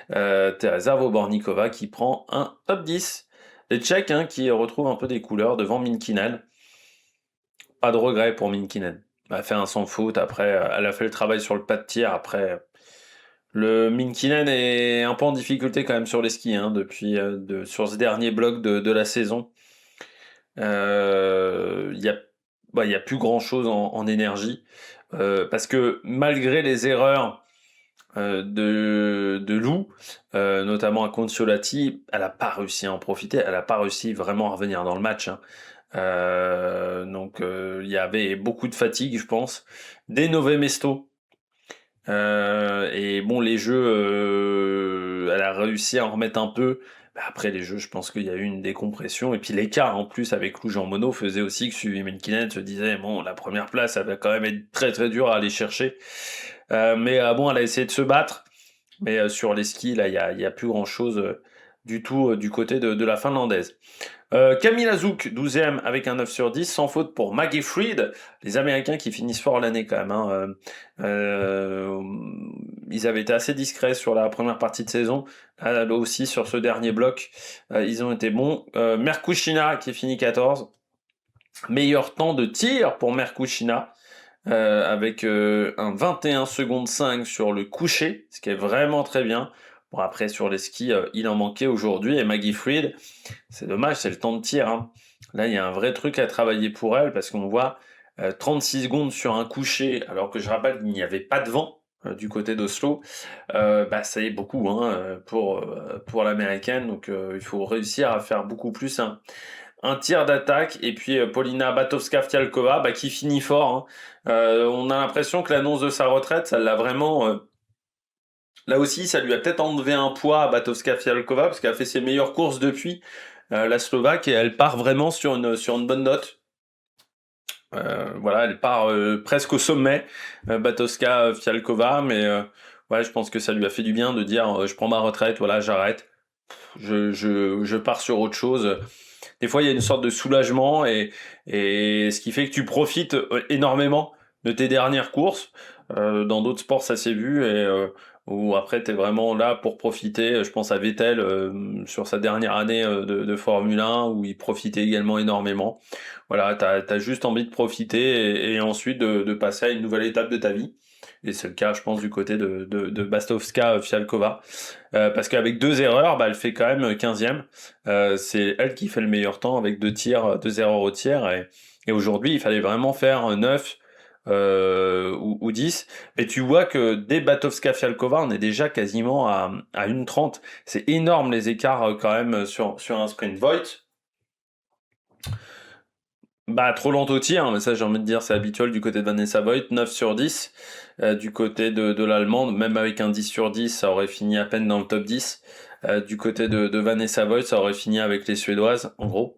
Teresa Vobornikova qui prend un top 10. Les Tchèques, hein, qui retrouvent un peu des couleurs devant Minkinen. Pas de regret pour Minkinen. Elle a fait un sans faute. Après, elle a fait le travail sur le pas de tir. Après, le Minkinen est un peu en difficulté quand même sur les skis, hein, depuis sur ce dernier bloc de la saison. Il y a plus grand chose en énergie, parce que malgré les erreurs de Lou, notamment à Consolati, elle n'a pas réussi à en profiter, elle n'a pas réussi vraiment à revenir dans le match, hein. Donc il y avait beaucoup de fatigue, je pense. Des Nove Mesto. Et bon, les jeux, elle a réussi à en remettre un peu. Bah, après les jeux, je pense qu'il y a eu une décompression. Et puis l'écart en plus avec Louge en mono faisait aussi que Suvi Menkinen se disait, bon, la première place, ça va quand même être très très dur à aller chercher. Mais bon, elle a essayé de se battre. Mais sur les skis, là, il y a plus grand chose du tout du côté de la finlandaise. Camille Lazouk, 12e avec un 9 sur 10, sans faute pour Maggie Fried. Les Américains qui finissent fort l'année quand même, hein. Ils avaient été assez discrets sur la première partie de saison. Là aussi, sur ce dernier bloc, ils ont été bons. Merkushina qui finit 14. Meilleur temps de tir pour Merkushina. Avec un 21 secondes 5 sur le coucher, ce qui est vraiment très bien. Bon, après, sur les skis, il en manquait aujourd'hui. Et Maggie Fried, c'est dommage, c'est le temps de tir, hein. Là, il y a un vrai truc à travailler pour elle, parce qu'on voit 36 secondes sur un coucher, alors que je rappelle qu'il n'y avait pas de vent du côté d'Oslo. Bah, ça y est beaucoup, hein, pour l'américaine. Donc, il faut réussir à faire beaucoup plus, hein, un tir d'attaque. Et puis Paulina Batovska-Fialkova, bah, qui finit fort, hein. On a l'impression que l'annonce de sa retraite, ça l'a vraiment... Là aussi, ça lui a peut-être enlevé un poids à Batovska-Fialkova, parce qu'elle a fait ses meilleures courses depuis, la Slovaque, et elle part vraiment sur une bonne note. Voilà, elle part presque au sommet, Batovska-Fialkova, mais ouais, je pense que ça lui a fait du bien de dire je prends ma retraite, voilà, j'arrête, je pars sur autre chose. Des fois, il y a une sorte de soulagement, et ce qui fait que tu profites énormément de tes dernières courses. Dans d'autres sports, ça s'est vu, et où après, tu es vraiment là pour profiter. Je pense à Vettel sur sa dernière année de Formule 1, où il profitait également énormément. Voilà, tu as juste envie de profiter, et ensuite de passer à une nouvelle étape de ta vie. Et c'est le cas, je pense, du côté de Bastovska Fialkova. Parce qu'avec 2 erreurs, bah, elle fait quand même 15e. C'est elle qui fait le meilleur temps avec 2 tirs, 2 erreurs au tir. Et aujourd'hui, il fallait vraiment faire un 9 ou 10. Et tu vois que dès Batovska Fialkova, on est déjà quasiment à 1,30. C'est énorme les écarts quand même sur un sprint. Voigt, bah, trop lente au tir, hein, mais ça j'ai envie de dire c'est habituel du côté de Vanessa Voigt, 9 sur 10. Du côté de l'Allemande, même avec un 10 sur 10, ça aurait fini à peine dans le top 10. Du côté de Vanessa Voigt, ça aurait fini avec les Suédoises, en gros.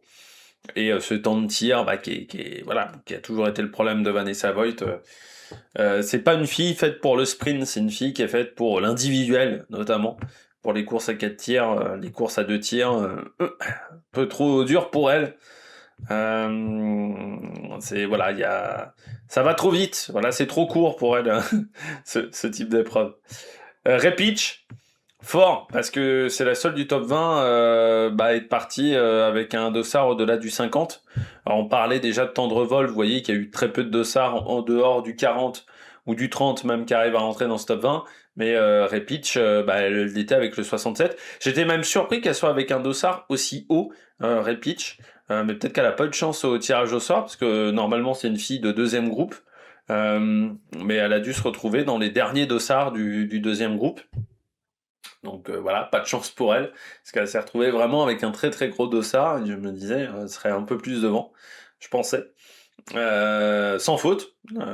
Et ce temps de tir, bah, voilà, qui a toujours été le problème de Vanessa Voigt. C'est pas une fille faite pour le sprint, c'est une fille qui est faite pour l'individuel, notamment. Pour les courses à 4 tirs, les courses à 2 tirs, un peu trop dur pour elle. C'est voilà, ça va trop vite. Voilà, c'est trop court pour elle, hein, ce type d'épreuve. Repic, fort parce que c'est la seule du top 20 à être partie avec un dossard au-delà du 50. Alors, on parlait déjà de Tendrevol, vous voyez qu'il y a eu très peu de dossards en dehors du 40 ou du 30 même qui arrivent à rentrer dans ce top 20. Mais Repic, elle était avec le 67. J'étais même surpris qu'elle soit avec un dossard aussi haut, Repic. Mais peut-être qu'elle a pas eu de chance au tirage au sort, parce que normalement c'est une fille de deuxième groupe. Mais elle a dû se retrouver dans les derniers dossards du deuxième groupe. Donc voilà, pas de chance pour elle, parce qu'elle s'est retrouvée vraiment avec un très très gros dossard, et je me disais, elle serait un peu plus devant, je pensais. Sans faute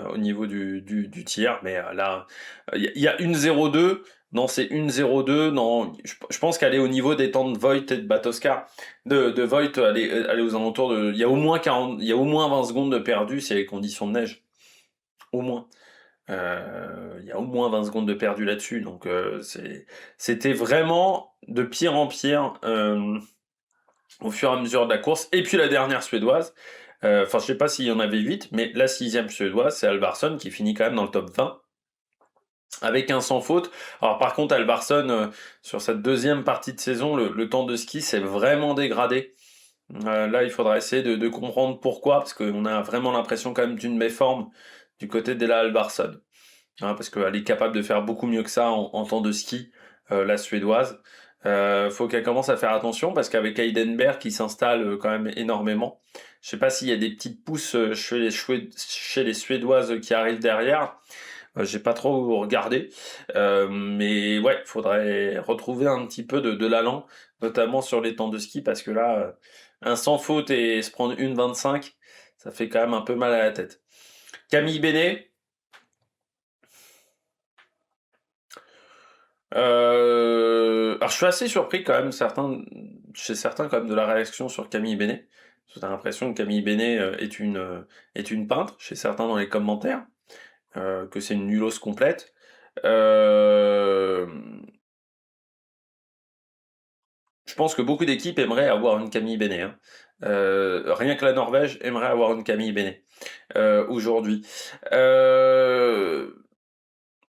au niveau du tir, mais là, il y a une 0-2, non, c'est une 0-2, non, je pense qu'elle est au niveau des temps de Voigt et de Batoska. De Voigt, elle est aux alentours de. Il y a au moins 40, il y a au moins 20 secondes de perdu, c'est les conditions de neige. Au moins. Il y a au moins 20 secondes de perdu là-dessus, donc c'était vraiment de pire en pire au fur et à mesure de la course. Et puis la dernière suédoise, enfin je sais pas s'il y en avait 8, mais la 6e suédoise, c'est Alvarsson qui finit quand même dans le top 20 avec un sans faute. Alors par contre Alvarsson, sur cette deuxième partie de saison, le temps de ski s'est vraiment dégradé. Là il faudra essayer de comprendre pourquoi, parce qu'on a vraiment l'impression quand même d'une méforme du côté d'Ella Alvarsson. Hein, parce qu'elle est capable de faire beaucoup mieux que ça en temps de ski, la suédoise. Faut qu'elle commence à faire attention, parce qu'avec Heidenberg qui s'installe quand même énormément, je sais pas s'il y a des petites pousses chez les Suédoises qui arrivent derrière. J'ai pas trop regardé, mais ouais, faudrait retrouver un petit peu de l'allant, notamment sur les temps de ski, parce que là, un sans faute et se prendre une 25, ça fait quand même un peu mal à la tête. Camille Bénet, alors je suis assez surpris quand même, chez certains quand même, de la réaction sur Camille Bénet. J'ai l'impression que Camille Bénet est une peintre, chez certains dans les commentaires, que c'est une nulos complète. Euh, Je pense que beaucoup d'équipes aimeraient avoir une Camille Bene, hein. Rien que la Norvège aimerait avoir une Camille Bene aujourd'hui.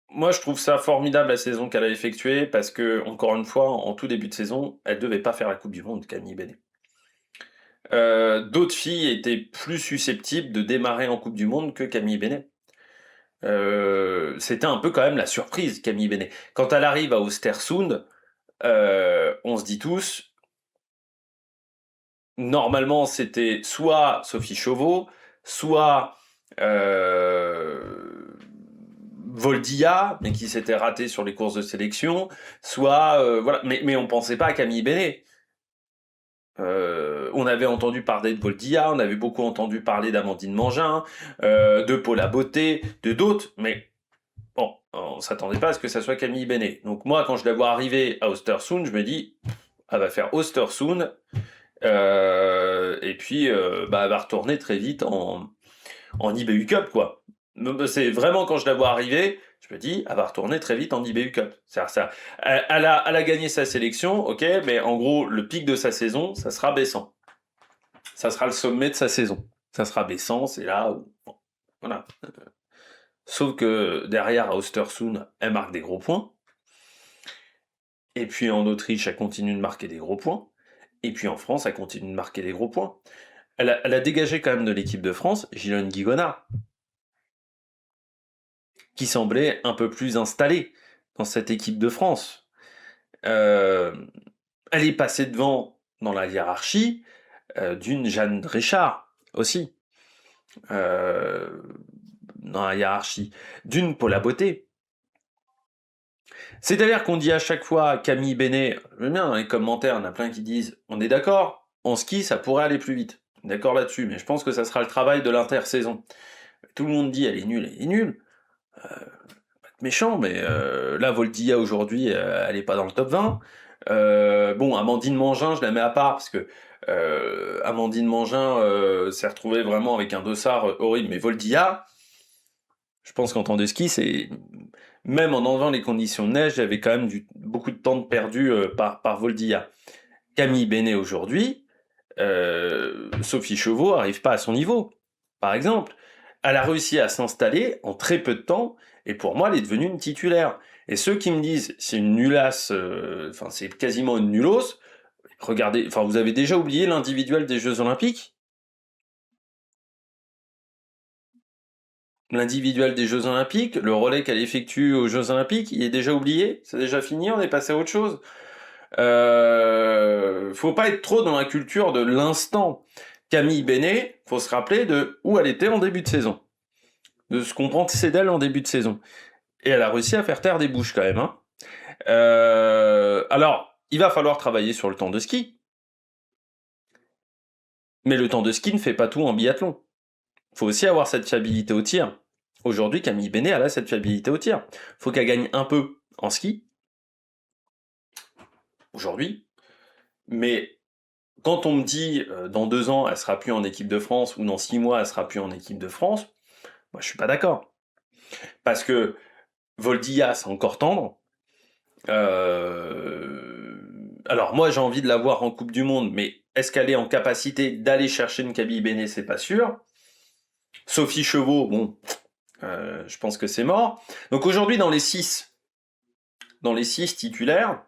Moi, je trouve ça formidable la saison qu'elle a effectuée parce que, encore une fois, en tout début de saison, elle devait pas faire la Coupe du Monde, Camille Bene. D'autres filles étaient plus susceptibles de démarrer en Coupe du Monde que Camille Bene. C'était un peu quand même la surprise, Camille Bene. Quand elle arrive à Östersund, on se dit tous, normalement, c'était soit Sophie Chauveau, soit Voldia, mais qui s'était raté sur les courses de sélection, soit voilà. Mais on pensait pas à Camille Bene. On avait entendu parler de Voldia, on avait beaucoup entendu parler d'Amandine Mangin, de Paula Beauté, de d'autres, mais bon, on s'attendait pas à ce que ça soit Camille Bene. Donc moi, quand je la vois arriver à Östersund, je me dis, elle va faire Östersund, et puis bah, elle va retourner très vite en IBU Cup, quoi. C'est vraiment quand je la vois arriver, je me dis, elle va retourner très vite en IBU Cup. C'est-à-dire ça, elle a gagné sa sélection, ok, mais en gros, le pic de sa saison, ça sera baissant. Ça sera le sommet de sa saison. Ça sera baissant, c'est là où... Bon, voilà. Sauf que derrière, à Östersund, elle marque des gros points. Et puis en Autriche, elle continue de marquer des gros points. Et puis en France, elle continue de marquer des gros points. Elle a dégagé quand même de l'équipe de France Gillian Guigonard, qui semblait un peu plus installée dans cette équipe de France. Elle est passée devant dans la hiérarchie d'une Jeanne Richard aussi. Dans la hiérarchie d'une Paula Beauté. C'est-à-dire qu'on dit à chaque fois Camille Bene, j'aime bien dans les commentaires, il y en a plein qui disent on est d'accord, en ski ça pourrait aller plus vite. D'accord là-dessus, mais je pense que ça sera le travail de l'intersaison. Tout le monde dit elle est nulle, pas de méchant, mais là Voldia aujourd'hui, elle est pas dans le top 20. Bon, Amandine Mangin, je la mets à part parce que Amandine Mangin s'est retrouvée vraiment avec un dossard horrible, mais Voldia, je pense qu'en temps de ski, c'est même en enlevant les conditions de neige, il y avait quand même beaucoup de temps perdu par Voldia. Camille Bene aujourd'hui, Sophie Chauveau arrive pas à son niveau, par exemple. Elle a réussi à s'installer en très peu de temps, et pour moi, elle est devenue une titulaire. Et ceux qui me disent c'est une nulasse, enfin c'est quasiment une nulos, regardez, enfin vous avez déjà oublié l'individuel des Jeux Olympiques? L'individuel des Jeux Olympiques, le relais qu'elle effectue aux Jeux Olympiques, il est déjà oublié? C'est déjà fini? On est passé à autre chose? Faut pas être trop dans la culture de l'instant. Camille Bene, faut se rappeler de où elle était en début de saison. De ce qu'on pensait d'elle en début de saison. Et elle a réussi à faire taire des bouches quand même, hein. Alors, il va falloir travailler sur le temps de ski. Mais le temps de ski ne fait pas tout en biathlon. Faut aussi avoir cette fiabilité au tir. Aujourd'hui, Camille Bene, elle a cette fiabilité au tir. Faut qu'elle gagne un peu en ski. Aujourd'hui. Mais quand on me dit dans 2 ans, elle sera plus en équipe de France, ou dans 6 mois, elle sera plus en équipe de France, moi je suis pas d'accord. Parce que Voldia, c'est encore tendre. Alors moi j'ai envie de la voir en Coupe du Monde, mais est-ce qu'elle est en capacité d'aller chercher une Camille Bene? C'est pas sûr. Sophie Chauveau, bon, je pense que c'est mort. Donc aujourd'hui dans les 6 titulaires,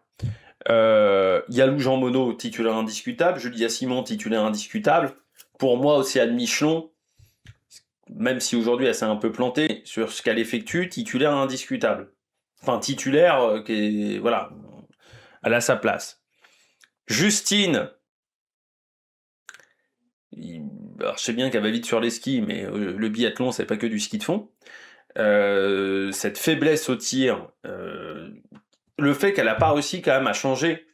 Yalou Jean Monod, titulaire indiscutable, Julia Simon, titulaire indiscutable. Pour moi, Océane Michelon, même si aujourd'hui elle s'est un peu plantée sur ce qu'elle effectue, titulaire indiscutable. Enfin, titulaire, qui est, voilà, elle a sa place. Justine, alors je sais bien qu'elle va vite sur les skis, mais le biathlon, c'est pas que du ski de fond. Cette faiblesse au tir, le fait qu'elle n'a pas réussi quand même à changer,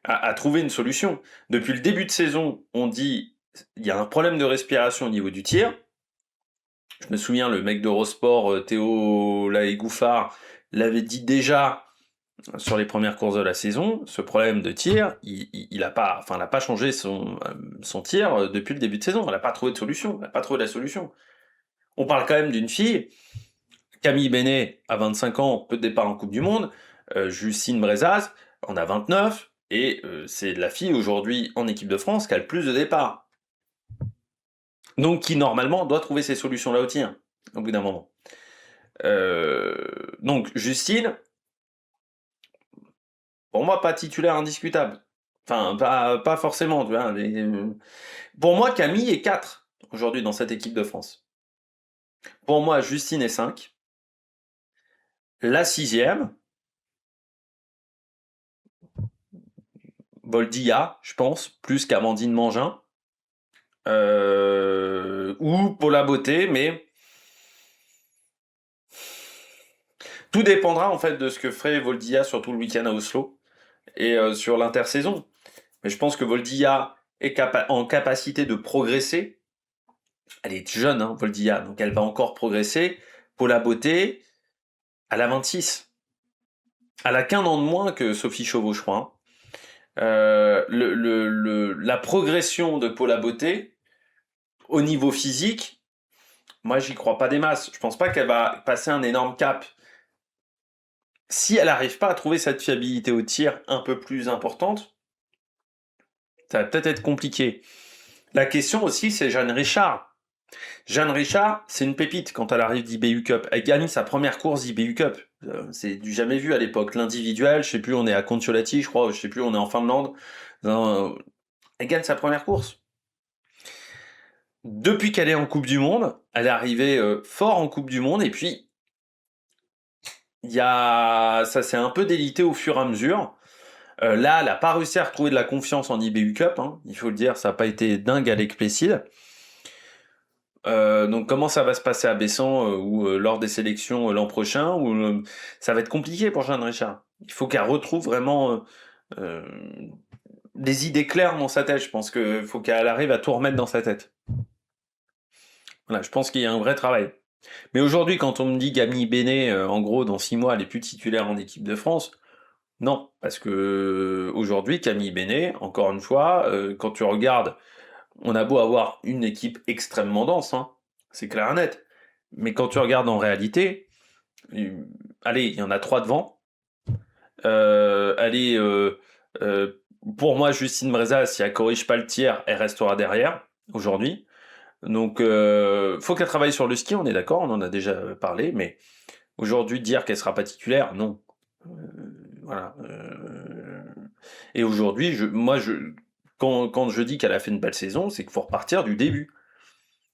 à trouver une solution. Depuis le début de saison, on dit il y a un problème de respiration au niveau du tir. Je me souviens, le mec d'Eurosport, Théo Laégouffard, l'avait dit déjà sur les premières courses de la saison. Ce problème de tir, il a pas changé son tir depuis le début de saison. Elle n'a pas trouvé de solution. Elle n'a pas trouvé la solution. On parle quand même d'une fille, Camille Bene, à 25 ans, peu de départ en Coupe du Monde. Justine Brezaz en a 29. et c'est la fille aujourd'hui en équipe de France qui a le plus de départs. Donc qui normalement doit trouver ses solutions là au tir, au bout d'un moment. Donc Justine, pour moi pas titulaire indiscutable. Enfin, pas forcément, tu vois. Pour moi, Camille est 4 aujourd'hui dans cette équipe de France. Pour moi, Justine est 5. La 6e, Boldia, je pense, plus qu'Amandine Mangin. Ou Paula Beauté, mais tout dépendra en fait de ce que ferait Voldia sur tout le week-end à Oslo et sur l'intersaison. Mais je pense que Voldia est en capacité de progresser. Elle est jeune, hein, Voldia, donc elle va encore progresser. Paula Beauté, elle a 26. Elle a qu'un an de moins que Sophie Chauveau, je crois. Hein. La progression de Paula Beauté, au niveau physique, moi j'y crois pas des masses. Je pense pas qu'elle va passer un énorme cap. Si elle n'arrive pas à trouver cette fiabilité au tir un peu plus importante, ça va peut-être être compliqué. La question aussi, c'est Jeanne Richard. Jeanne Richard, c'est une pépite quand elle arrive d'IBU Cup. Elle gagne sa première course d'IBU Cup. C'est du jamais vu à l'époque. L'individuel, je sais plus, on est à Kontiolahti, je crois, je sais plus, on est en Finlande. Elle gagne sa première course. Depuis qu'elle est en Coupe du Monde, elle est arrivée fort en Coupe du Monde, et puis ça s'est un peu délité au fur et à mesure. Là, elle n'a pas réussi à retrouver de la confiance en IBU Cup, hein. Il faut le dire, ça n'a pas été dingue à l'Explécide. Donc comment ça va se passer à Bessan ou lors des sélections l'an prochain ça va être compliqué pour Jeanne Richard. Il faut qu'elle retrouve vraiment des idées claires dans sa tête. Je pense qu'il faut qu'elle arrive à tout remettre dans sa tête. Voilà, je pense qu'il y a un vrai travail. Mais aujourd'hui, quand on me dit Camille Bénet, en gros, dans 6 mois, elle est plus titulaire en équipe de France, non, parce que aujourd'hui, Camille Bénet, encore une fois, quand tu regardes, on a beau avoir une équipe extrêmement dense, hein, c'est clair et net. Mais quand tu regardes en réalité, allez, il y en a 3 devant. Allez, pour moi, Justine Breza, si elle corrige pas le tir, elle restera derrière aujourd'hui. Donc, faut qu'elle travaille sur le ski, on est d'accord, on en a déjà parlé, mais aujourd'hui, dire qu'elle sera pas titulaire, non. Voilà. Et aujourd'hui, quand je dis qu'elle a fait une belle saison, c'est qu'il faut repartir du début.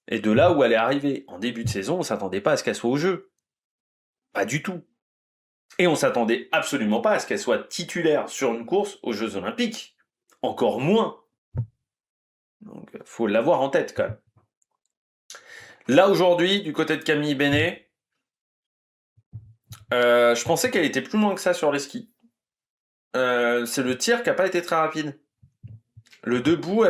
Et de là où elle est arrivée. En début de saison, on s'attendait pas à ce qu'elle soit au jeu. Pas du tout. Et on s'attendait absolument pas à ce qu'elle soit titulaire sur une course aux Jeux Olympiques. Encore moins. Donc, faut l'avoir en tête quand même. Là aujourd'hui, du côté de Camille Bénet, je pensais qu'elle était plus loin que ça sur les skis. C'est le tir qui n'a pas été très rapide. Le debout,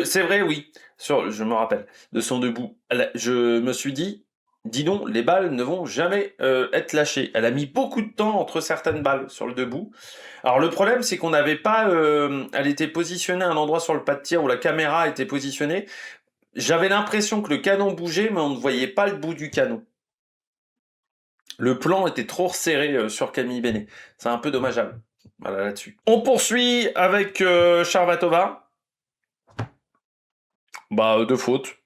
c'est vrai, oui. Je me rappelle de son debout. Je me suis dit, dis donc, les balles ne vont jamais être lâchées. Elle a mis beaucoup de temps entre certaines balles sur le debout. Alors le problème, c'est qu'on n'avait pas. Elle était positionnée à un endroit sur le pas de tir où la caméra était positionnée. J'avais l'impression que le canon bougeait, mais on ne voyait pas le bout du canon. Le plan était trop resserré sur Camille Bénet. C'est un peu dommageable. Voilà, là-dessus. On poursuit avec Charvatova. Bah, de faute.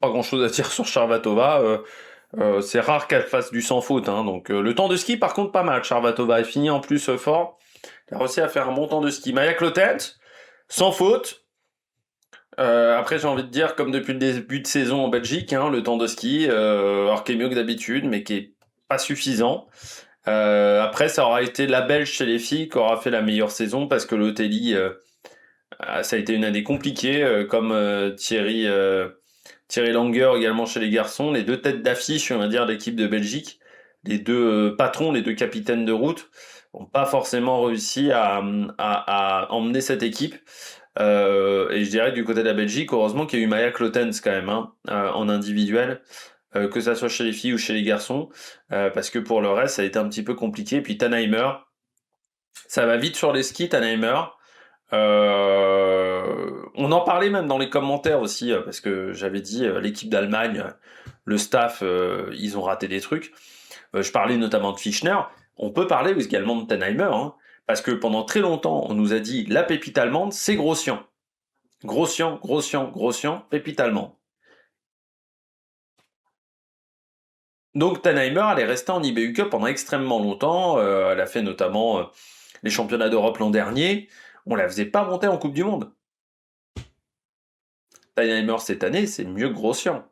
Pas grand-chose à dire sur Charvatova. C'est rare qu'elle fasse du sans faute. Hein, donc le temps de ski, par contre, pas mal. Charvatova est fini en plus fort. Elle a réussi à faire un bon temps de ski. Maya Clotet, sans faute. Après, j'ai envie de dire, comme depuis le début de saison en Belgique, hein, le temps de ski, alors qui est mieux que d'habitude, mais qui est pas suffisant. Après, ça aura été la Belge chez les filles qui aura fait la meilleure saison parce que l'Otelli, ça a été une année compliquée, comme Thierry Langer également chez les garçons, les 2 têtes d'affiche, on va dire, de l'équipe de Belgique, les 2 patrons, les 2 capitaines de route, n'ont pas forcément réussi à emmener cette équipe. Et je dirais que du côté de la Belgique, heureusement qu'il y a eu Maya Clotens quand même, hein, en individuel. Que ça soit chez les filles ou chez les garçons, parce que pour le reste, ça a été un petit peu compliqué. Puis Tannheimer, ça va vite sur les skis, Tannheimer. On en parlait même dans les commentaires aussi, parce que j'avais dit l'équipe d'Allemagne, le staff, ils ont raté des trucs. Je parlais notamment de Fischner. On peut parler également de Tannheimer, hein, Parce que pendant très longtemps, on nous a dit la pépite allemande, c'est Grossian. Grossian, Grossian, Grossian, pépite allemande. Donc Tannheimer, elle est restée en IBU Cup pendant extrêmement longtemps. Elle a fait notamment les championnats d'Europe l'an dernier. On la faisait pas monter en Coupe du Monde. Tannheimer cette année, c'est mieux que Grossian.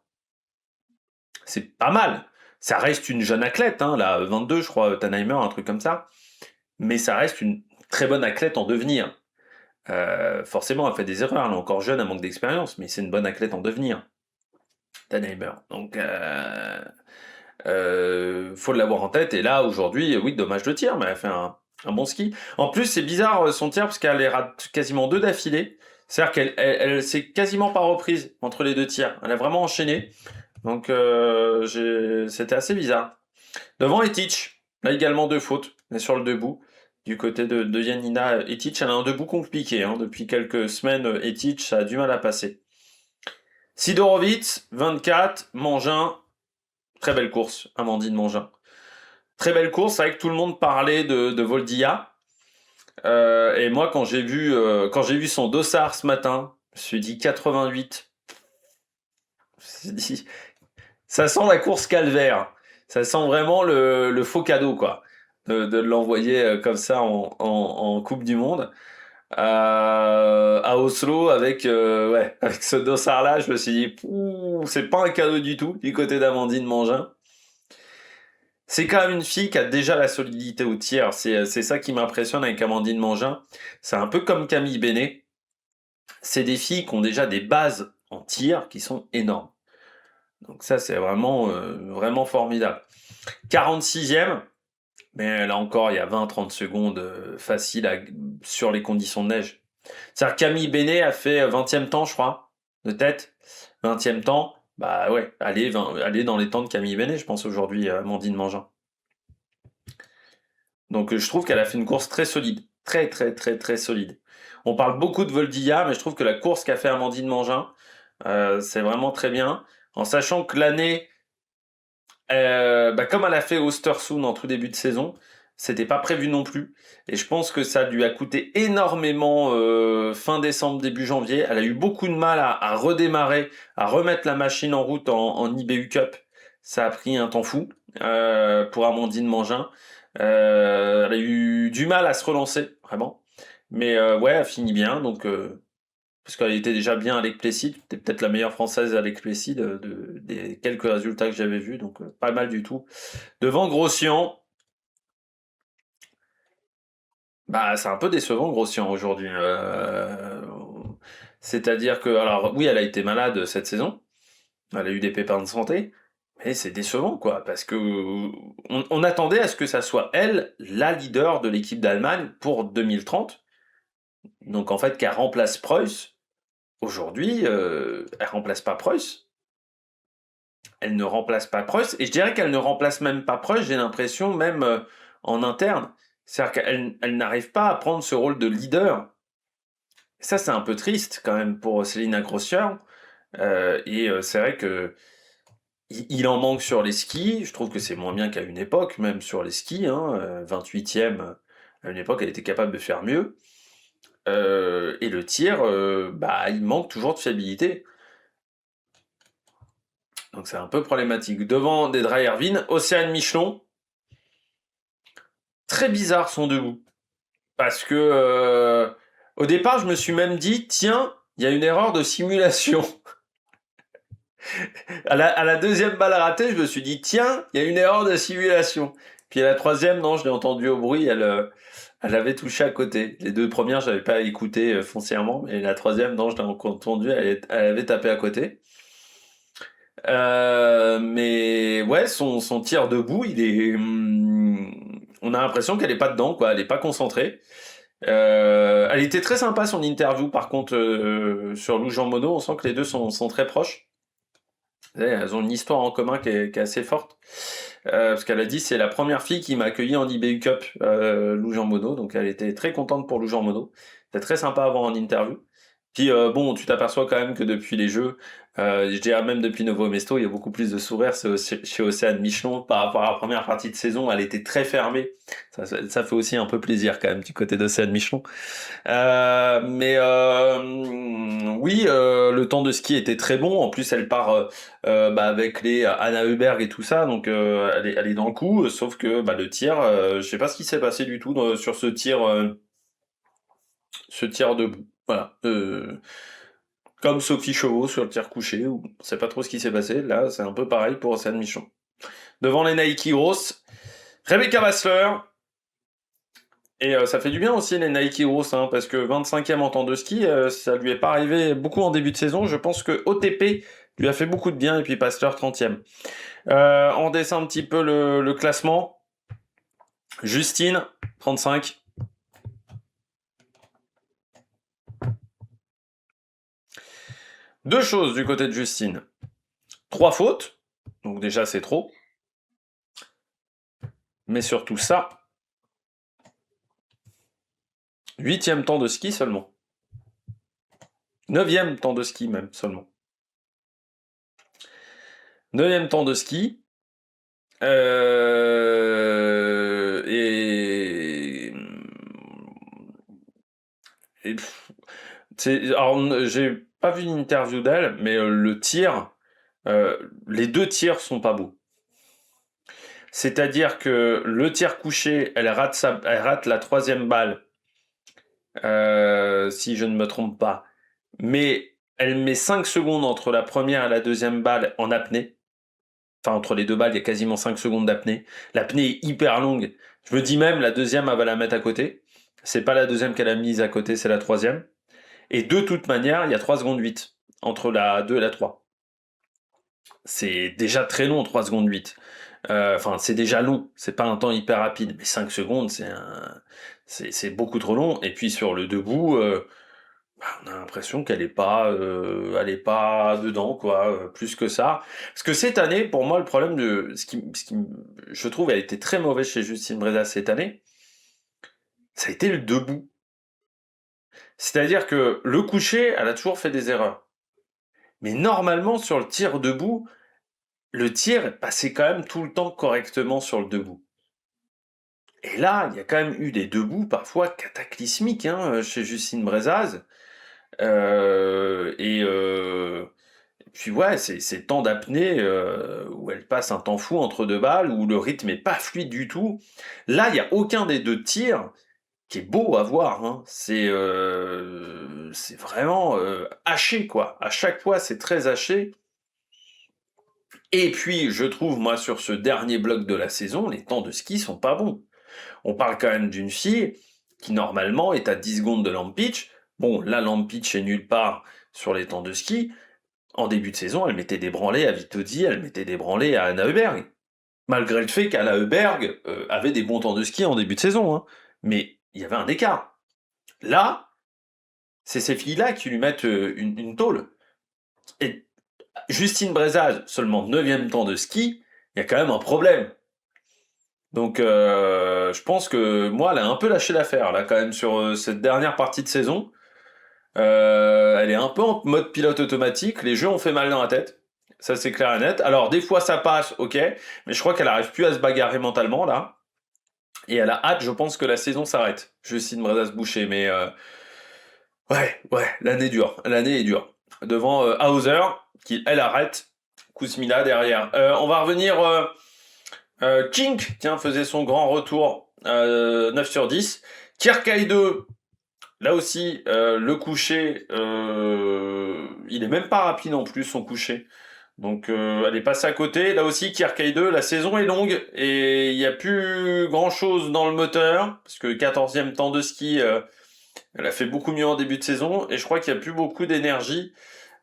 C'est pas mal. Ça reste une jeune athlète, hein, là, 22, je crois, Tannheimer, un truc comme ça. Mais ça reste une très bonne athlète en devenir. Forcément, elle fait des erreurs, elle est encore jeune, elle manque d'expérience, mais c'est une bonne athlète en devenir, Tannheimer. Donc, faut l'avoir en tête. Et là, aujourd'hui, oui, dommage de tir, mais elle a fait un bon ski. En plus, c'est bizarre son tir parce qu'elle les rate quasiment deux d'affilée. C'est-à-dire qu'elle s'est quasiment pas reprise entre les deux tirs. Elle a vraiment enchaîné. Donc, c'était assez bizarre. Devant Etic, là également deux fautes, mais sur le debout. Du côté de Janina Etic, elle a un debout compliqué. Hein. Depuis quelques semaines, Etic, ça a du mal à passer. Sidorovic, 24, Mangin, très belle course, Amandine Mangin. Très belle course, c'est vrai que tout le monde parlait de Voldia. Et moi, quand j'ai vu son dossard ce matin, je me suis dit 88. Je me suis dit, ça sent la course calvaire. Ça sent vraiment le faux cadeau, quoi. De l'envoyer comme ça en Coupe du Monde. À Oslo, avec ce dossard-là, je me suis dit, c'est pas un cadeau du tout, du côté d'Amandine Mangin. C'est quand même une fille qui a déjà la solidité au tir. C'est ça qui m'impressionne avec Amandine Mangin. C'est un peu comme Camille Bénet. C'est des filles qui ont déjà des bases en tir qui sont énormes. Donc ça, c'est vraiment formidable. 46e, mais là encore, il y a 20-30 secondes facile sur les conditions de neige. C'est-à-dire Camille Bénet a fait 20e temps, je crois, de tête. 20e temps, bah ouais, allez dans les temps de Camille Bénet, je pense aujourd'hui, Amandine Mangin. Donc je trouve qu'elle a fait une course très solide. Très, très, très, très solide. On parle beaucoup de Voldia, mais je trouve que la course qu'a fait Amandine Mangin, c'est vraiment très bien. En sachant que l'année, comme elle a fait Ostersund en tout début de saison, c'était pas prévu non plus. Et je pense que ça lui a coûté énormément fin décembre, début janvier. Elle a eu beaucoup de mal à redémarrer, à remettre la machine en route en IBU Cup. Ça a pris un temps fou pour Amandine Mangin. Elle a eu du mal à se relancer, vraiment. Mais ouais, elle finit bien, donc parce qu'elle était déjà bien à Lake Placid, c'était peut-être la meilleure française à Lake Placid des quelques résultats que j'avais vus, donc pas mal du tout. Devant Grossian, bah c'est un peu décevant Grossian aujourd'hui. C'est-à-dire que, alors oui, elle a été malade cette saison, elle a eu des pépins de santé, mais c'est décevant quoi, parce que on attendait à ce que ça soit elle, la leader de l'équipe d'Allemagne pour 2030. Donc en fait, qu'elle remplace Preuss, aujourd'hui, elle remplace pas Preuss. Elle ne remplace pas Preuss, et je dirais qu'elle ne remplace même pas Preuss, j'ai l'impression, même en interne. C'est-à-dire qu'elle n'arrive pas à prendre ce rôle de leader. Ça, c'est un peu triste quand même pour Célina Grosser. Et c'est vrai que il en manque sur les skis. Je trouve que c'est moins bien qu'à une époque, même sur les skis. Hein, 28e, à une époque, elle était capable de faire mieux. Et le tir, il manque toujours de fiabilité. Donc c'est un peu problématique. Devant Dedra Erwin, Océane Michelon, très bizarre son debout. Parce que au départ, je me suis même dit, tiens, il y a une erreur de simulation. À la deuxième balle ratée, je me suis dit, tiens, il y a une erreur de simulation. Puis à la troisième, non, je l'ai entendu au bruit, elle avait touché à côté. Les deux premières, je n'avais pas écouté foncièrement, mais la troisième, non, je l'ai entendu, elle avait tapé à côté. Mais ouais, son tir debout, on a l'impression qu'elle est pas dedans, quoi. Elle est pas concentrée. Elle était très sympa son interview, par contre, sur Lou Jean Monod. On sent que les deux sont très proches. Elles ont une histoire en commun qui est assez forte. Parce qu'elle a dit c'est la première fille qui m'a accueilli en IBU Cup, Lou Jean Monod. Donc elle était très contente pour Lou Jean Monod. C'était très sympa à voir en interview. Puis bon, tu t'aperçois quand même que depuis les Jeux, je dirais même depuis Novo Mesto, il y a beaucoup plus de sourires chez Océane Michelon par rapport à la première partie de saison. Elle était très fermée. Ça fait aussi un peu plaisir quand même du côté d'Océane Michelon. Oui, le temps de ski était très bon. En plus, elle part avec les Anna Heuberg et tout ça, donc elle est dans le coup. Sauf que le tir, je sais pas ce qui s'est passé du tout sur ce tir debout. Voilà. Comme Sophie Chauveau sur le tir couché, ou on sait pas trop ce qui s'est passé. Là, c'est un peu pareil pour Océane Michon. Devant les Nike grosses, Rebecca Wassler. Et ça fait du bien aussi les Nike grosses, hein, parce que 25e en temps de ski, ça lui est pas arrivé beaucoup en début de saison. Je pense que OTP lui a fait beaucoup de bien, et puis Pasteur 30e. On descend un petit peu le classement. Justine, 35. Deux choses du côté de Justine. 3 fautes, donc déjà c'est trop. Mais surtout ça, 8e temps de ski seulement. 9e temps de ski même seulement. 9e temps de ski. Alors, j'ai pas vu une interview d'elle, mais le tir, les deux tirs sont pas beaux. C'est-à-dire que le tir couché, elle rate la 3e balle, si je ne me trompe pas. Mais elle met 5 secondes entre la première et la 2e balle en apnée. Enfin, entre les deux balles, il y a quasiment 5 secondes d'apnée. L'apnée est hyper longue. Je me dis même, la 2e, elle va la mettre à côté. C'est pas la 2e qu'elle a mise à côté, c'est la 3e. Et de toute manière, il y a 3 secondes 8 entre la 2 et la 3. C'est déjà très long, 3 secondes 8. Enfin, c'est déjà long. C'est pas un temps hyper rapide. Mais 5 secondes, c'est beaucoup trop long. Et puis sur le debout, on a l'impression qu'elle elle est pas dedans, quoi, plus que ça. Parce que cette année, pour moi, le problème de je trouve, elle était très mauvaise chez Justine Breza cette année, ça a été le debout. C'est-à-dire que le coucher, elle a toujours fait des erreurs. Mais normalement, sur le tir debout, le tir passait quand même tout le temps correctement sur le debout. Et là, il y a quand même eu des debout parfois cataclysmiques, hein, chez Justine Brezaz. Et puis ouais, c'est temps d'apnée où elle passe un temps fou entre deux balles, où le rythme est pas fluide du tout. Là, il y a aucun des deux tirs qui est beau à voir, hein. C'est vraiment haché, quoi. À chaque fois, c'est très haché. Et puis, je trouve, moi, sur ce dernier bloc de la saison, les temps de ski sont pas bons. On parle quand même d'une fille qui, normalement, est à 10 secondes de Lampitch. Bon, là, Lampitch est nulle part sur les temps de ski. En début de saison, elle mettait des branlées à Vitozzi, elle mettait des branlées à Anna Heuberg. Malgré le fait qu'Anna Heuberg avait des bons temps de ski en début de saison, hein. Mais il y avait un écart. Là, c'est ces filles-là qui lui mettent une tôle. Et Justine Brezage, seulement 9e temps de ski, il y a quand même un problème. Donc je pense que moi, elle a un peu lâché l'affaire, là, quand même, sur cette dernière partie de saison. Elle est un peu en mode pilote automatique, les jeux ont fait mal dans la tête. Ça, c'est clair et net. Alors, des fois, ça passe, ok, mais je crois qu'elle arrive plus à se bagarrer mentalement, là. Et elle a hâte, je pense, que la saison s'arrête. Justine Brezas-Boucher, mais ouais, l'année est dure. Devant Hauser, qui, elle, arrête. Kuzmina derrière. On va revenir... Kink, tiens, faisait son grand retour, 9 sur 10. Kierkegaard, là aussi, le coucher, il est même pas rapide non plus, son coucher. Donc elle est passée à côté. Là aussi, Kierkegaard, la saison est longue et il n'y a plus grand-chose dans le moteur, parce que 14e temps de ski, elle a fait beaucoup mieux en début de saison, et je crois qu'il n'y a plus beaucoup d'énergie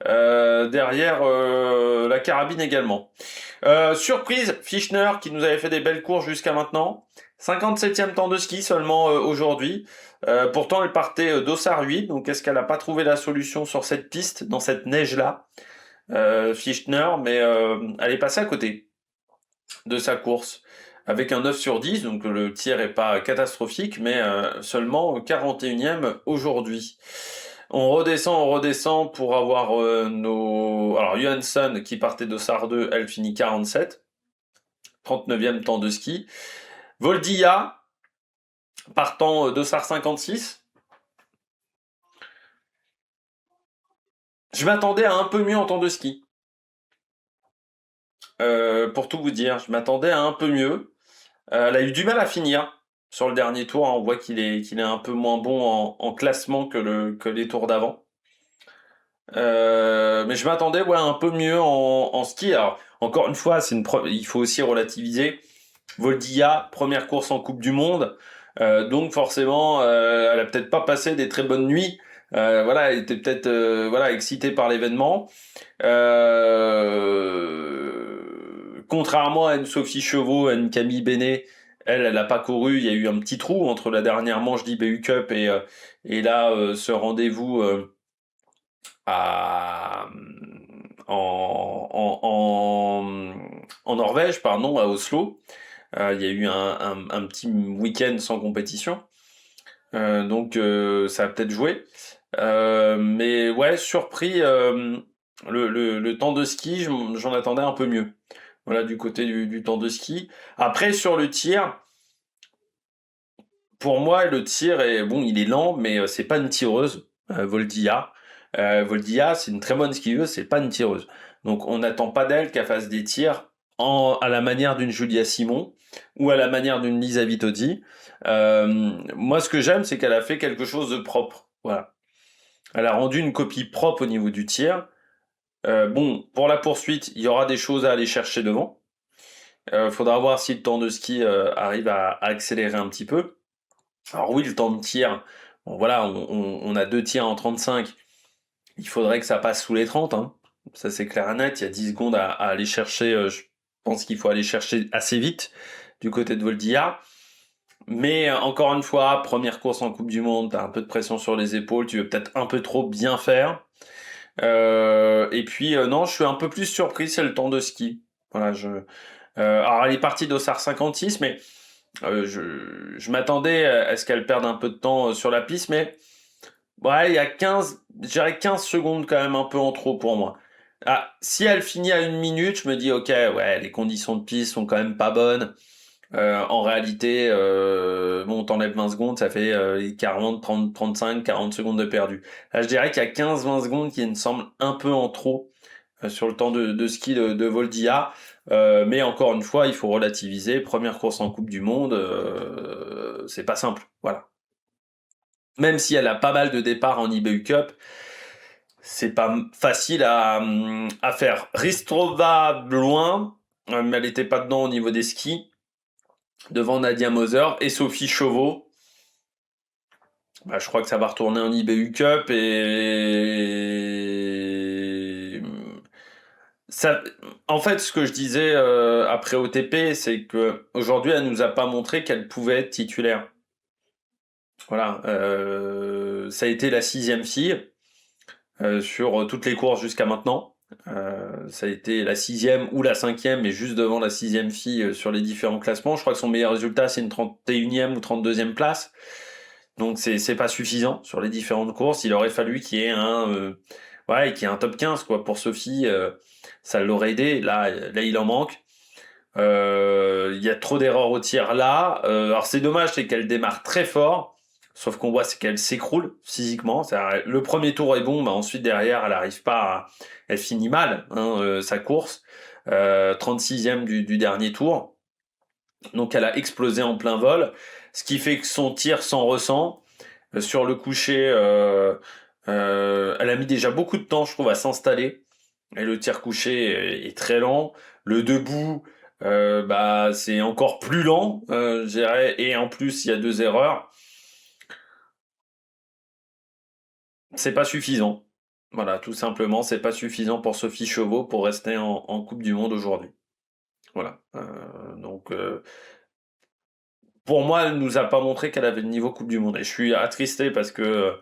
derrière la carabine également. Surprise, Fischner qui nous avait fait des belles courses jusqu'à maintenant. 57e temps de ski seulement aujourd'hui. Pourtant elle partait d'Ossard 8, donc est-ce qu'elle n'a pas trouvé la solution sur cette piste, dans cette neige-là, Fischner, mais elle est passée à côté de sa course avec un 9 sur 10, donc le tir est pas catastrophique, mais seulement 41e aujourd'hui. On redescend pour avoir nos... Alors, Johansson qui partait de Sar 2, elle finit 47. 39e temps de ski. Voldilla, partant de Sar 56. Je m'attendais à un peu mieux en temps de ski. Pour tout vous dire, je m'attendais à un peu mieux. Elle a eu du mal à finir sur le dernier tour. On voit qu'il est un peu moins bon en classement que les tours d'avant. Mais je m'attendais un peu mieux en ski. Alors, encore une fois, il faut aussi relativiser. Voldilla, première course en Coupe du Monde. Donc forcément, elle a peut-être pas passé des très bonnes nuits. Voilà, elle était peut-être excitée par l'événement. Contrairement à une Sophie Chevaux, à une Camille Bénet, elle n'a pas couru. Il y a eu un petit trou entre la dernière manche d'IBU Cup et là, ce rendez-vous à, en Norvège, pardon, à Oslo. Il y a eu un petit week-end sans compétition. Donc ça a peut-être joué. Mais ouais, surpris, le temps de ski, j'en attendais un peu mieux. Voilà, du côté du temps de ski. Après, sur le tir, pour moi, le tir est bon, il est lent, mais c'est pas une tireuse, Voldilla. Voldilla, c'est une très bonne skieuse, c'est pas une tireuse. Donc, on n'attend pas d'elle qu'elle fasse des tirs à la manière d'une Julia Simon ou à la manière d'une Lisa Vitozzi. Moi, ce que j'aime, c'est qu'elle a fait quelque chose de propre. Voilà. Elle a rendu une copie propre au niveau du tir. Bon, pour la poursuite, il y aura des choses à aller chercher devant. Faudra voir si le temps de ski arrive à accélérer un petit peu. Alors oui, le temps de tir, bon voilà, on a deux tirs en 35. Il faudrait que ça passe sous les 30, hein. Ça c'est clair et net, il y a 10 secondes à aller chercher. Je pense qu'il faut aller chercher assez vite du côté de Voldilla. Mais encore une fois, première course en Coupe du Monde, t'as un peu de pression sur les épaules, tu veux peut-être un peu trop bien faire. Et puis non, je suis un peu plus surpris, c'est le temps de ski. Voilà, alors elle est partie d'Ossard 56, mais je m'attendais à ce qu'elle perde un peu de temps sur la piste, mais ouais, il y a 15, je dirais 15 secondes quand même un peu en trop pour moi. Ah, si elle finit à une minute, je me dis ok, ouais, les conditions de piste sont quand même pas bonnes. En réalité, bon, t'enlèves 20 secondes, ça fait 40, 30, 35, 40 secondes de perdu. Là, je dirais qu'il y a 15-20 secondes qui me semblent un peu en trop sur le temps de ski de Voldilla. Mais encore une fois, il faut relativiser. Première course en Coupe du Monde, c'est pas simple. Voilà. Même si elle a pas mal de départs en IBU Cup, c'est pas facile à faire. Ristrova loin, mais elle n'était pas dedans au niveau des skis, devant Nadia Moser et Sophie Chauveau. Bah, je crois que ça va retourner en IBU Cup et ça, en fait, ce que je disais après OTP, c'est que aujourd'hui, elle nous a pas montré qu'elle pouvait être titulaire. Voilà, ça a été la 6e fille sur toutes les courses jusqu'à maintenant. Ça a été la 6e ou la 5e, mais juste devant la 6e fille sur les différents classements. Je crois que son meilleur résultat, c'est une 31e ou 32e place. Donc c'est pas suffisant sur les différentes courses. Il aurait fallu qu'il y ait un top 15 quoi pour Sophie. Ça l'aurait aidé. Là il en manque. Il y a trop d'erreurs au tir là. Alors c'est dommage, c'est qu'elle démarre très fort. Sauf qu'on voit c'est qu'elle s'écroule physiquement. Le premier tour est bon, mais ensuite derrière elle arrive pas. Elle finit mal sa course. 36e du dernier tour. Donc elle a explosé en plein vol, ce qui fait que son tir s'en ressent. Sur le coucher, elle a mis déjà beaucoup de temps, je trouve, à s'installer. Et le tir couché est très lent. Le debout, bah, c'est encore plus lent, je dirais. Et en plus, il y a deux erreurs. C'est pas suffisant. Voilà, tout simplement, c'est pas suffisant pour Sophie Chauveau pour rester en Coupe du Monde aujourd'hui. Voilà. Donc, pour moi, elle nous a pas montré qu'elle avait le niveau Coupe du Monde. Et je suis attristé parce que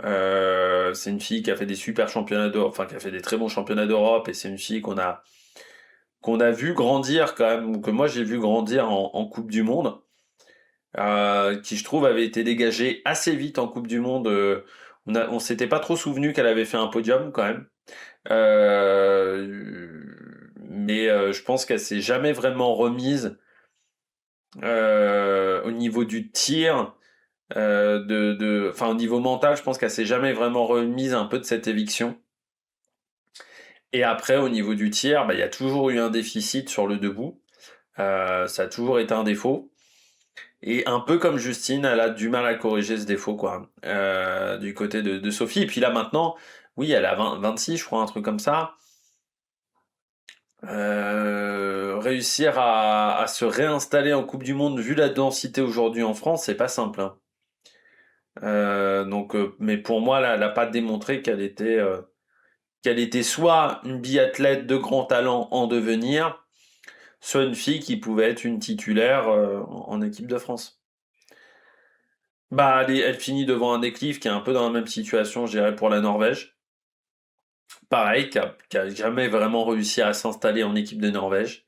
c'est une fille qui a fait des super championnats d'Europe, enfin qui a fait des très bons championnats d'Europe, et c'est une fille qu'on a vu grandir quand même, ou que moi j'ai vu grandir en Coupe du Monde, qui je trouve avait été dégagée assez vite en Coupe du Monde On s'était pas trop souvenu qu'elle avait fait un podium quand même. Mais je pense qu'elle s'est jamais vraiment remise au niveau du tir. Enfin, au niveau mental, je pense qu'elle s'est jamais vraiment remise un peu de cette éviction. Et après, au niveau du tir, bah, il y a toujours eu un déficit sur le debout. Ça a toujours été un défaut. Et un peu comme Justine, elle a du mal à corriger ce défaut, quoi, du côté de Sophie. Et puis là, maintenant, oui, elle a 26, je crois, un truc comme ça. Réussir à se réinstaller en Coupe du Monde, vu la densité aujourd'hui en France, c'est pas simple, hein. Mais pour moi, là, elle n'a pas démontré qu'elle était soit une biathlète de grand talent en devenir, soit une fille qui pouvait être une titulaire en équipe de France. Bah, elle finit devant un déclive qui est un peu dans la même situation, je dirais, pour la Norvège. Pareil, qui a jamais vraiment réussi à s'installer en équipe de Norvège.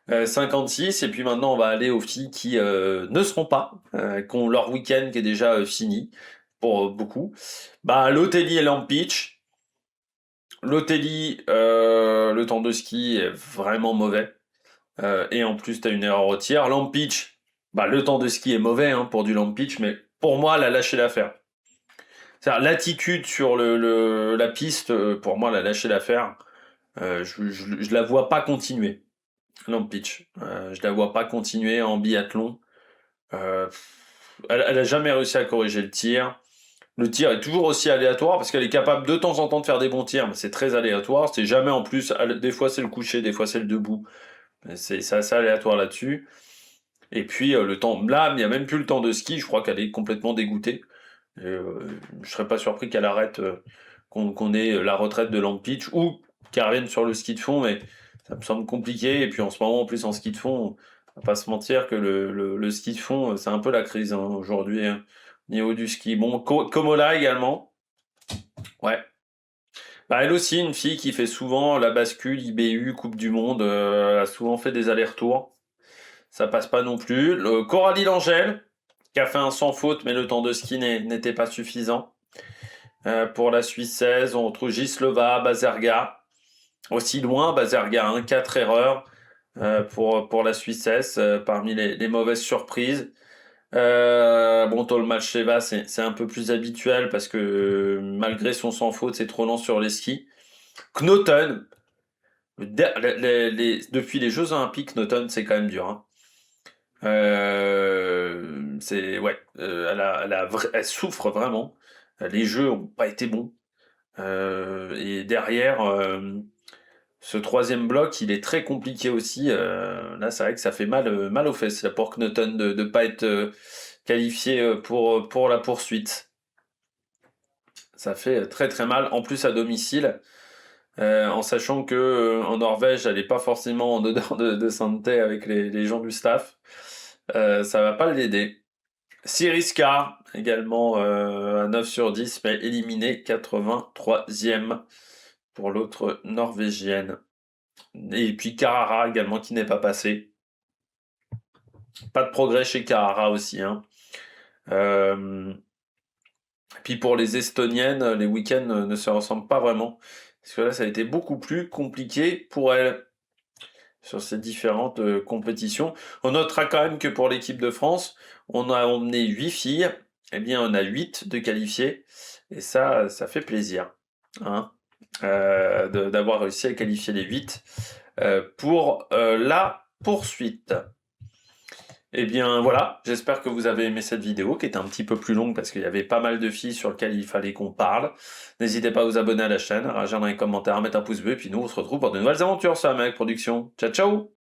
56, et puis maintenant on va aller aux filles qui ne seront pas, qui ont leur week-end qui est déjà fini, pour beaucoup. Bah, Lotelli et Lampic. Lotelli, le temps de ski est vraiment mauvais. Et en plus, tu as une erreur au tir. Lampic, bah, le temps de ski est mauvais hein, pour du Lampic, mais pour moi, elle a lâché l'affaire. C'est-à-dire, l'attitude sur la piste, pour moi, elle a lâché l'affaire. Je la vois pas continuer, Lampic. Je la vois pas continuer en biathlon. Euh, elle a jamais réussi à corriger le tir. Le tir est toujours aussi aléatoire parce qu'elle est capable de temps en temps de faire des bons tirs, mais c'est très aléatoire. C'est jamais en plus. Des fois c'est le coucher, des fois c'est le debout. C'est assez aléatoire là-dessus. Et puis le temps, là, il n'y a même plus le temps de ski. Je crois qu'elle est complètement dégoûtée. Je serais pas surpris qu'elle arrête, qu'on ait la retraite de Lampic ou qu'elle revienne sur le ski de fond, mais ça me semble compliqué. Et puis en ce moment, en plus en ski de fond, on va pas se mentir que le ski de fond, c'est un peu la crise hein, aujourd'hui hein, au niveau du ski. Bon, Komola également. Ouais. Bah, elle aussi, une fille qui fait souvent la bascule IBU, Coupe du Monde, elle a souvent fait des allers-retours. Ça passe pas non plus. Coralie Langel, qui a fait un sans faute, mais le temps de ski n'était pas suffisant. Pour la Suissesse, on retrouve Gislova, Bazerga. Aussi loin, Bazerga, hein, 4 erreurs pour la Suissesse, parmi les mauvaises surprises. Bon, Tolmacheva, c'est un peu plus habituel parce que malgré son sans faute, c'est trop lent sur les skis. Knoten, depuis les Jeux Olympiques, Knoten, c'est quand même dur. Hein. Ouais, elle souffre vraiment. Les jeux ont pas été bons. Et derrière, ce troisième bloc, il est très compliqué aussi. Là, c'est vrai que ça fait mal aux fesses là, pour Knoten de ne pas être qualifié pour la poursuite. Ça fait très très mal, en plus à domicile, en sachant que en Norvège, elle n'est pas forcément en odeur de sainteté avec les gens du staff. Ça va pas l'aider. Siriska, également à 9 sur 10, mais éliminé 83e pour l'autre norvégienne. Et puis Carrara également qui n'est pas passé. Pas de progrès chez Carrara aussi. Hein. Puis pour les Estoniennes, les week-ends ne se ressemblent pas vraiment. Parce que là, ça a été beaucoup plus compliqué pour elles sur ces différentes compétitions. On notera quand même que pour l'équipe de France, on a emmené 8 filles. Eh bien, on a 8 de qualifiées. Et ça fait plaisir. Hein, d'avoir réussi à qualifier les 8 pour la poursuite. Eh bien voilà, j'espère que vous avez aimé cette vidéo qui était un petit peu plus longue parce qu'il y avait pas mal de filles sur lesquelles il fallait qu'on parle. N'hésitez pas à vous abonner à la chaîne, à réagir dans les commentaires, à mettre un pouce bleu et puis nous on se retrouve pour de nouvelles aventures sur la Mec Production. Ciao ciao.